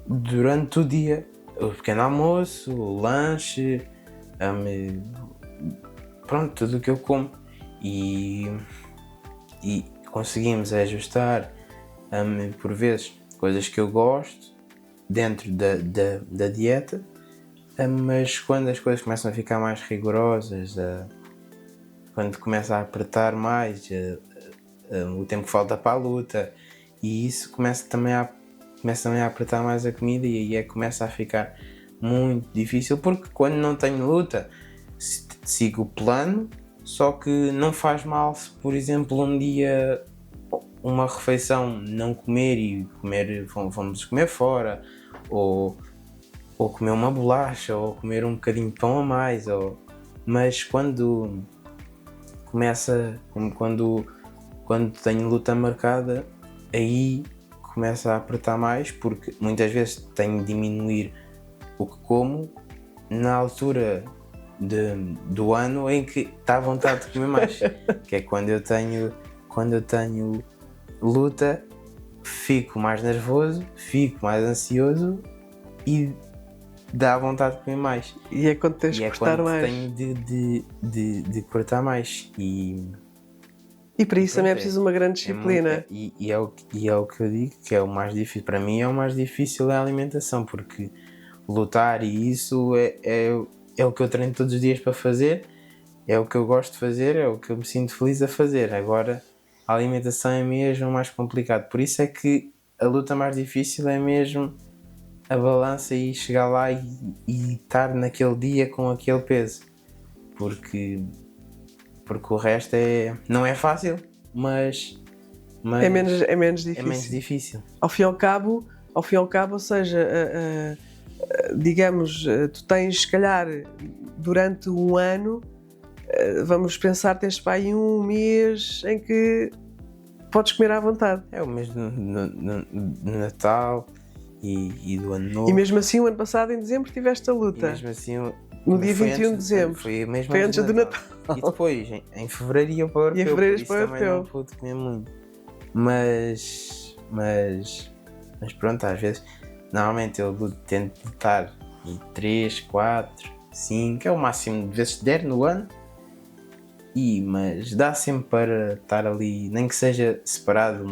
durante o dia. O pequeno almoço, o lanche, pronto, tudo o que eu como. E conseguimos ajustar, por vezes, coisas que eu gosto dentro da dieta, mas quando as coisas começam a ficar mais rigorosas, quando começa a apertar mais o tempo que falta para a luta, e isso começa também a apertar mais a comida, e aí começa a ficar muito difícil, porque quando não tenho luta sigo o plano, só que não faz mal se, por exemplo, um dia uma refeição não comer e vamos comer fora, ou comer uma bolacha, ou comer um bocadinho de pão a mais, mas quando tenho luta marcada, aí começa a apertar mais, porque muitas vezes tenho de diminuir o que como na altura do ano em que está à vontade de comer mais, que é quando eu tenho luta, fico mais nervoso, fico mais ansioso e dá vontade de comer mais. E é quando tens de cortar mais. Tenho de cortar mais. E para isso também é preciso uma grande disciplina. E é o que eu digo, que é o mais difícil. Para mim é o mais difícil a alimentação, porque lutar e isso é o que eu treino todos os dias para fazer, é o que eu gosto de fazer, é o que eu me sinto feliz a fazer. Agora, a alimentação é mesmo mais complicado. Por isso é que a luta mais difícil é mesmo a balança e chegar lá e estar naquele dia com aquele peso. Porque o resto não é fácil, mas é menos difícil. É menos difícil. Ao fim e ao cabo, ou seja, digamos, tu tens, se calhar, durante um ano, vamos pensar, tens para aí um mês em que podes comer à vontade. É o mês do Natal e do Ano Novo. E mesmo assim, o ano passado, em dezembro, tiveste a luta. E mesmo assim, no dia 21 de dezembro. Foi mesmo antes do Natal. E depois, em fevereiro ia para o europeu. E em fevereiro para o europeu. Não pude comer muito. Mas pronto, às vezes, normalmente eu tento lutar 3, 4, 5, é o máximo de vezes que der no ano. Mas dá sempre para estar ali, nem que seja separado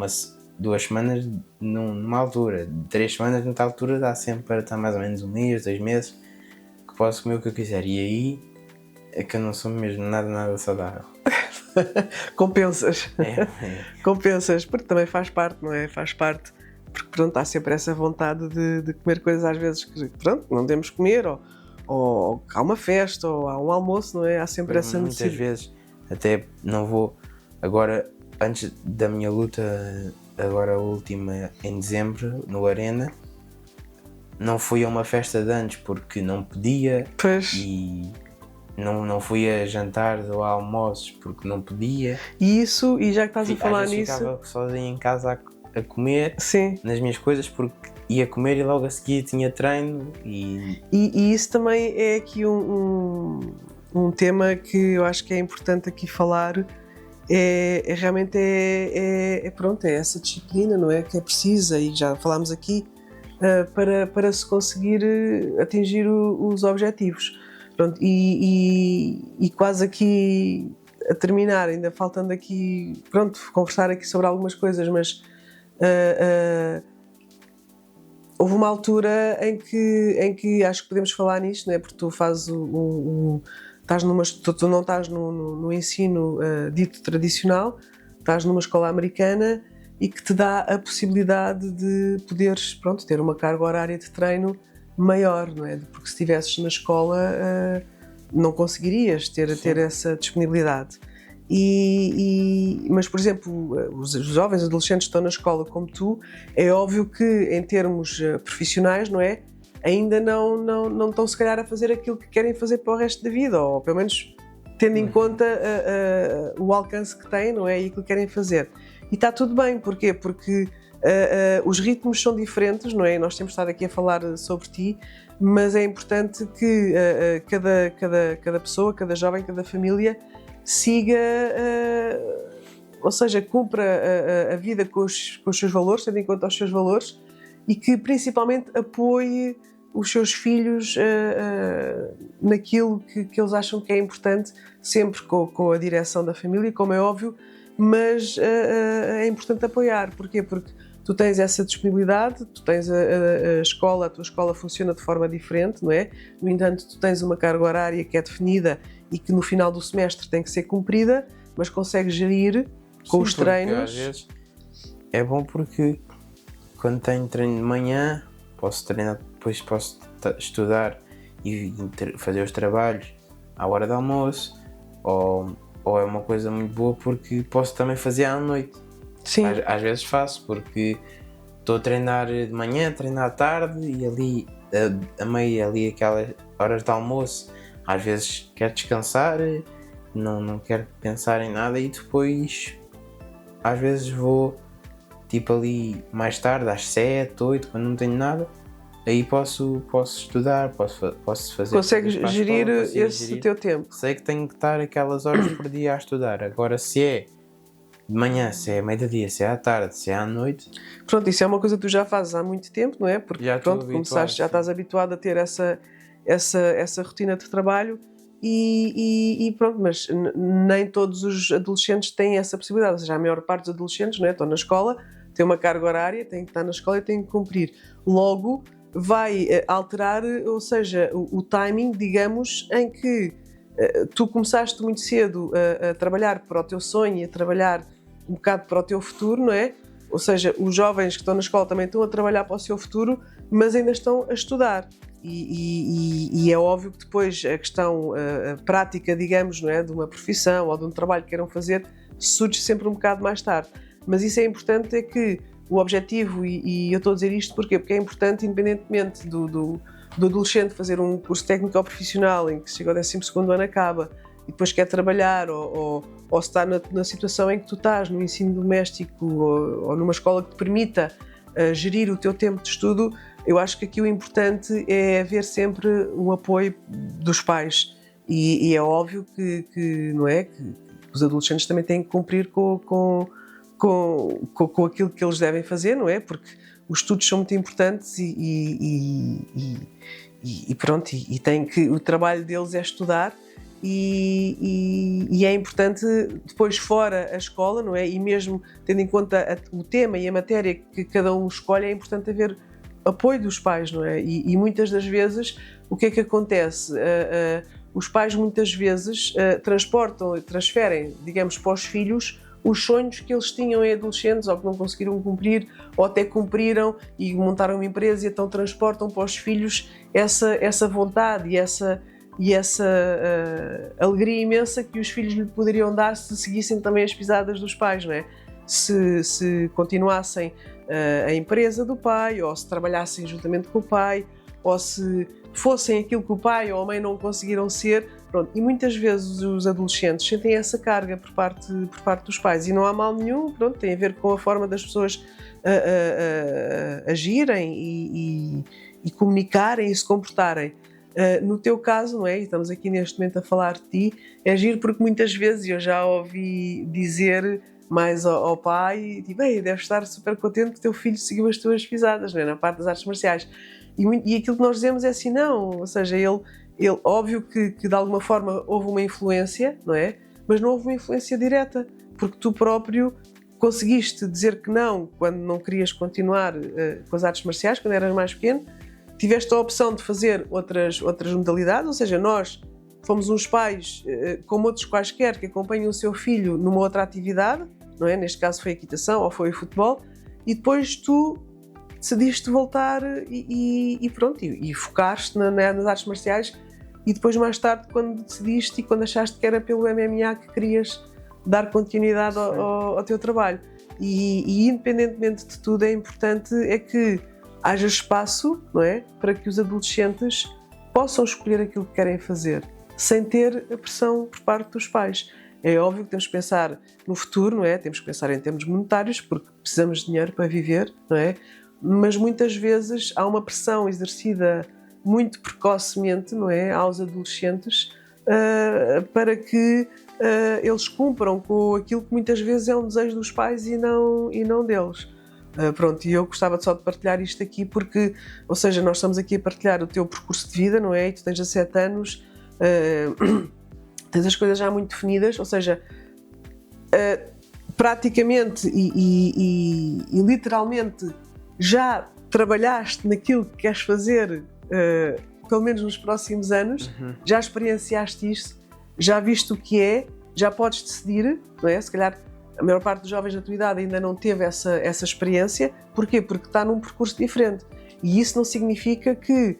2 semanas numa altura, 3 semanas noutra altura, dá sempre para estar mais ou menos um mês, 2 meses, que posso comer o que eu quiser. E aí É que eu não sou mesmo nada saudável. Compensas. É. Compensas, porque também faz parte, não é? Faz parte, porque pronto, há sempre essa vontade de comer coisas às vezes que, pronto, não devemos comer, ou há uma festa, ou há um almoço, não é? Há sempre essa Muitas necessidade. vezes até não vou. Agora, antes da minha luta, agora a última em dezembro, no Arena, não fui a uma festa de antes porque não podia. Pois. E não fui a jantares ou a almoços porque não podia. E isso, e já que estás a falar às vezes nisso... ficava sozinho em casa a comer, Sim. nas minhas coisas, porque ia comer e logo a seguir tinha treino e isso também é aqui um tema que eu acho que é importante aqui falar, realmente pronto, é essa disciplina, não é? Que é precisa, e já falámos aqui, para se conseguir atingir os objetivos. Pronto, e quase aqui a terminar, ainda faltando aqui, pronto, conversar aqui sobre algumas coisas, mas houve uma altura em que acho que podemos falar nisto, não é? Porque tu fazes tu não estás no ensino dito tradicional, estás numa escola americana e que te dá a possibilidade de poderes, pronto, ter uma carga horária de treino maior, não é? Porque se estivesses na escola não conseguirias ter essa disponibilidade. Mas, por exemplo, os jovens adolescentes que estão na escola como tu, é óbvio que em termos profissionais, não é? Ainda não estão se calhar a fazer aquilo que querem fazer para o resto da vida, ou pelo menos tendo em conta o alcance que têm, não é? E aquilo que querem fazer. E está tudo bem, porquê? Porque os ritmos são diferentes, não é? Nós temos estado aqui a falar sobre ti, mas é importante que cada pessoa, cada jovem, cada família siga, ou seja, cumpra a vida com os seus valores, tendo em conta os seus valores, e que principalmente apoie os seus filhos naquilo que eles acham que é importante, sempre com a direção da família, como é óbvio, mas é importante apoiar. Porquê? Porque tu tens essa disponibilidade, tu tens a tua escola funciona de forma diferente, não é? No entanto, tu tens uma carga horária que é definida e que no final do semestre tem que ser cumprida, mas consegues gerir com os treinos. Às vezes é bom porque quando tenho treino de manhã, posso treinar, depois posso estudar e fazer os trabalhos à hora do almoço, ou é uma coisa muito boa porque posso também fazer à noite. Sim. Às vezes faço porque estou a treinar de manhã, treinar à tarde e ali a meio ali aquelas horas de almoço, às vezes quero descansar, não quero pensar em nada e depois às vezes vou tipo ali mais tarde, às 7, 8, quando não tenho nada, aí posso estudar, posso fazer. Consegues gerir esse teu tempo. Sei que tenho que estar aquelas horas por dia a estudar. Agora, se é de manhã, se é meio-dia, se é à tarde, se é à noite. Pronto, isso é uma coisa que tu já fazes há muito tempo, não é? Porque já pronto, começaste, já estás habituado a ter essa rotina de trabalho e pronto, mas nem todos os adolescentes têm essa possibilidade. Ou seja, a maior parte dos adolescentes, não é? Estão na escola, têm uma carga horária, têm que estar na escola e têm que cumprir. Logo, vai alterar, ou seja, o timing, digamos, em que tu começaste muito cedo a trabalhar para o teu sonho e a trabalhar um bocado para o teu futuro, não é? Ou seja, os jovens que estão na escola também estão a trabalhar para o seu futuro, mas ainda estão a estudar. E é óbvio que depois a questão prática, digamos, não é? De uma profissão ou de um trabalho que queiram fazer, surge sempre um bocado mais tarde. Mas isso é importante, é que o objetivo, e eu estou a dizer isto porquê? Porque é importante, independentemente do adolescente fazer um curso técnico ou profissional em que chega ao 12º ano, acaba e depois quer trabalhar, ou se está na situação em que tu estás no ensino doméstico ou numa escola que te permita gerir o teu tempo de estudo. Eu acho que aqui o importante é haver sempre um apoio dos pais e é óbvio que não é, que os adolescentes também têm que cumprir com aquilo que eles devem fazer, não é? Porque os estudos são muito importantes e pronto, e tem que, o trabalho deles é estudar e é importante depois fora a escola, não é? E mesmo tendo em conta o tema e a matéria que cada um escolhe, é importante haver apoio dos pais, não é? E muitas das vezes o que é que acontece? os pais muitas vezes transferem, digamos, para os filhos os sonhos que eles tinham em adolescentes ou que não conseguiram cumprir ou até cumpriram e montaram uma empresa e então transportam para os filhos essa vontade e essa alegria imensa que os filhos lhe poderiam dar se seguissem também as pisadas dos pais, não é? Se continuassem a empresa do pai ou se trabalhassem juntamente com o pai ou se fossem aquilo que o pai ou a mãe não conseguiram ser. Pronto. E muitas vezes os adolescentes sentem essa carga por parte dos pais e não há mal nenhum, pronto, tem a ver com a forma das pessoas agirem e comunicarem e se comportarem. No teu caso, não é? E estamos aqui neste momento a falar de ti, é agir porque muitas vezes eu já ouvi dizer mais ao pai, tipo, deve estar super contente que o teu filho seguiu as tuas pisadas, não é? Na parte das artes marciais. E aquilo que nós dizemos é assim, não, ou seja, ele óbvio que de alguma forma houve uma influência, não é? Mas não houve uma influência direta, porque tu próprio conseguiste dizer que não quando não querias continuar com as artes marciais, quando eras mais pequeno, tiveste a opção de fazer outras modalidades, ou seja, nós fomos uns pais, como outros quaisquer, que acompanham o seu filho numa outra atividade, não é? Neste caso foi a equitação ou foi o futebol, e depois tu decidiste voltar e pronto, e focaste nas artes marciais e depois mais tarde quando decidiste e quando achaste que era pelo MMA que querias dar continuidade ao teu trabalho. E independentemente de tudo é importante é que haja espaço, não é? Para que os adolescentes possam escolher aquilo que querem fazer, sem ter a pressão por parte dos pais. É óbvio que temos que pensar no futuro, não é? Temos que pensar em termos monetários, porque precisamos de dinheiro para viver, não é? Mas muitas vezes há uma pressão exercida muito precocemente, não é, aos adolescentes para que eles cumpram com aquilo que muitas vezes é um desejo dos pais e não deles. Pronto, e eu gostava só de partilhar isto aqui porque, ou seja, nós estamos aqui a partilhar o teu percurso de vida, não é? E tu tens 17 anos, tens as coisas já muito definidas, ou seja, praticamente e literalmente já trabalhaste naquilo que queres fazer, pelo menos nos próximos anos, já experienciaste isto, já viste o que é, já podes decidir, não é? Se calhar a maior parte dos jovens da tua idade ainda não teve essa experiência. Porquê? Porque está num percurso diferente. E isso não significa que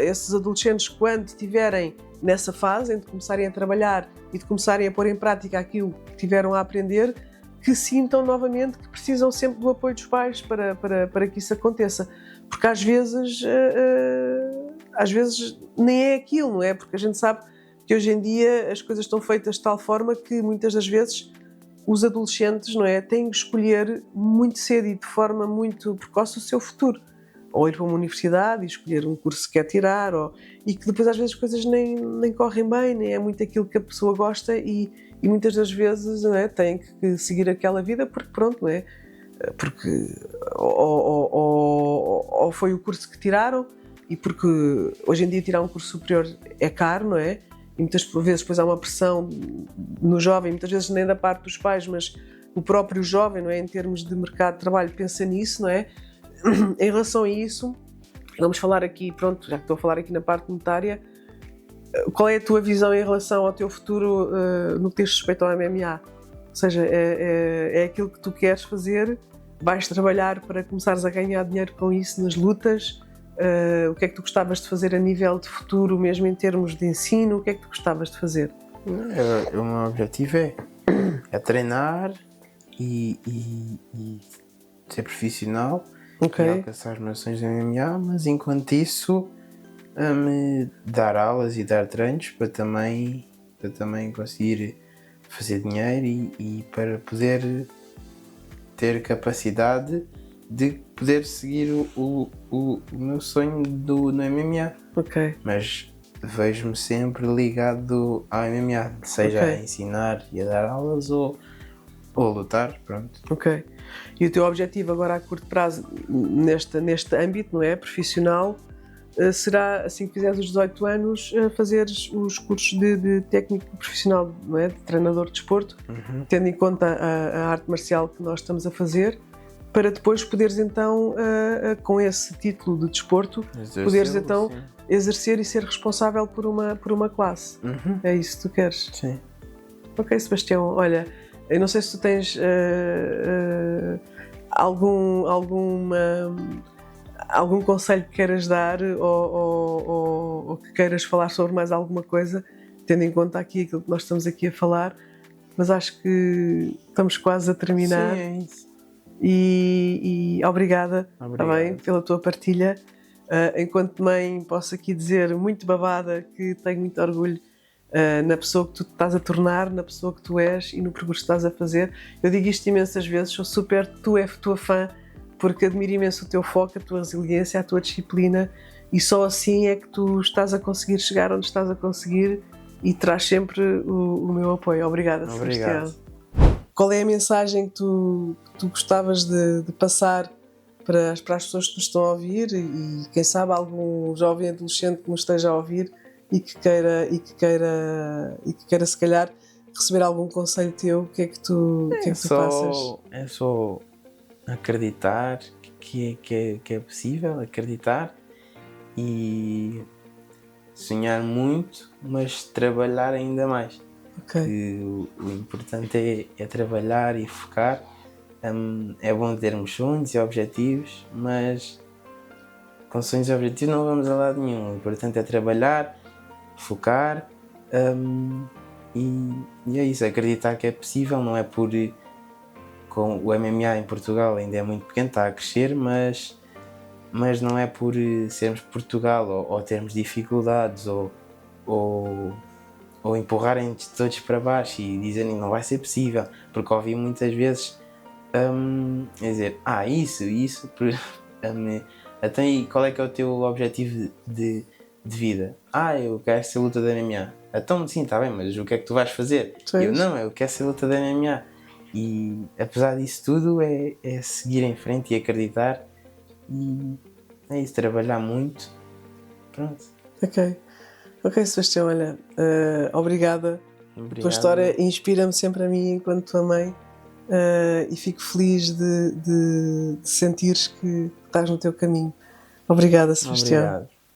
esses adolescentes, quando estiverem nessa fase, em de começarem a trabalhar e de começarem a pôr em prática aquilo que tiveram a aprender, que sintam novamente que precisam sempre do apoio dos pais para que isso aconteça. Porque às vezes nem é aquilo, não é? Porque a gente sabe que hoje em dia as coisas estão feitas de tal forma que muitas das vezes os adolescentes, não é, têm que escolher muito cedo e de forma muito precoce o seu futuro. Ou ir para uma universidade e escolher um curso que quer tirar, e que depois às vezes as coisas nem correm bem, nem é muito aquilo que a pessoa gosta e muitas das vezes, não é, têm que seguir aquela vida porque pronto, não é? Porque ou foi o curso que tiraram e porque hoje em dia tirar um curso superior é caro, não é? E muitas vezes depois há uma pressão no jovem, muitas vezes nem da parte dos pais, mas o próprio jovem, não é, em termos de mercado de trabalho, pensa nisso, não é? Em relação a isso, vamos falar aqui, pronto, já que estou a falar aqui na parte monetária, qual é a tua visão em relação ao teu futuro no que diz respeito ao MMA? Ou seja, é aquilo que tu queres fazer, vais trabalhar para começares a ganhar dinheiro com isso nas lutas? O que é que tu gostavas de fazer a nível de futuro, mesmo em termos de ensino? O que é que tu gostavas de fazer? O meu objetivo é treinar e ser profissional, e alcançar os meus sonhos em MMA, mas enquanto isso me dar aulas e dar treinos para também conseguir fazer dinheiro e para poder ter capacidade de poder seguir o meu sonho no MMA. Mas vejo-me sempre ligado ao MMA, seja a ensinar e a dar aulas ou a lutar, pronto. E o teu objetivo agora a curto prazo neste âmbito, não é, profissional, será, assim que fizeres os 18 anos, fazeres os cursos de técnico profissional, não é, de treinador de desporto, tendo em conta a arte marcial que nós estamos a fazer, para depois poderes então, com esse título de desporto, poderes então exercer e ser responsável por uma classe. É isso que tu queres? Sim. Ok, Sebastião, olha, eu não sei se tu tens algum conselho que queiras dar ou que queiras falar sobre mais alguma coisa, tendo em conta aqui aquilo que nós estamos aqui a falar, mas acho que estamos quase a terminar. Sim, é isso. E obrigada também pela tua partilha. Enquanto mãe, posso aqui dizer, muito babada, que tenho muito orgulho na pessoa que tu te estás a tornar, na pessoa que tu és e no percurso que estás a fazer. Eu digo isto imensas vezes, sou super tua fã, porque admiro imenso o teu foco, a tua resiliência, a tua disciplina, e só assim é que tu estás a conseguir chegar onde estás a conseguir, e traz sempre o meu apoio. Obrigada, Sebastião. Qual é a mensagem que tu gostavas de passar para as pessoas que nos estão a ouvir e quem sabe algum jovem adolescente que nos esteja a ouvir e que queira se calhar receber algum conselho teu? O que é que tu passas? É só acreditar que é possível, acreditar e sonhar muito, mas trabalhar ainda mais. Okay. Que o importante é trabalhar e focar. É bom termos sonhos e objetivos, mas com sonhos e objetivos não vamos a lado nenhum. O importante é trabalhar, focar e é isso, acreditar que é possível. Não é por... Com o MMA em Portugal ainda é muito pequeno, está a crescer, mas não é por sermos Portugal ou termos dificuldades ou empurrarem-nos todos para baixo e dizerem não vai ser possível, porque ouvi muitas vezes dizer, isso, até aí, qual é que é o teu objetivo de vida? Eu quero ser luta da MMA. Então sim, está bem, mas o que é que tu vais fazer? Eu quero ser luta da MMA. E apesar disso tudo é seguir em frente e acreditar, e é isso, trabalhar muito. Pronto. Ok, Sebastião, olha, obrigada. Obrigado. A tua história inspira-me sempre a mim enquanto tua mãe, e fico feliz de sentires que estás no teu caminho. Obrigada, Sebastião. Obrigado.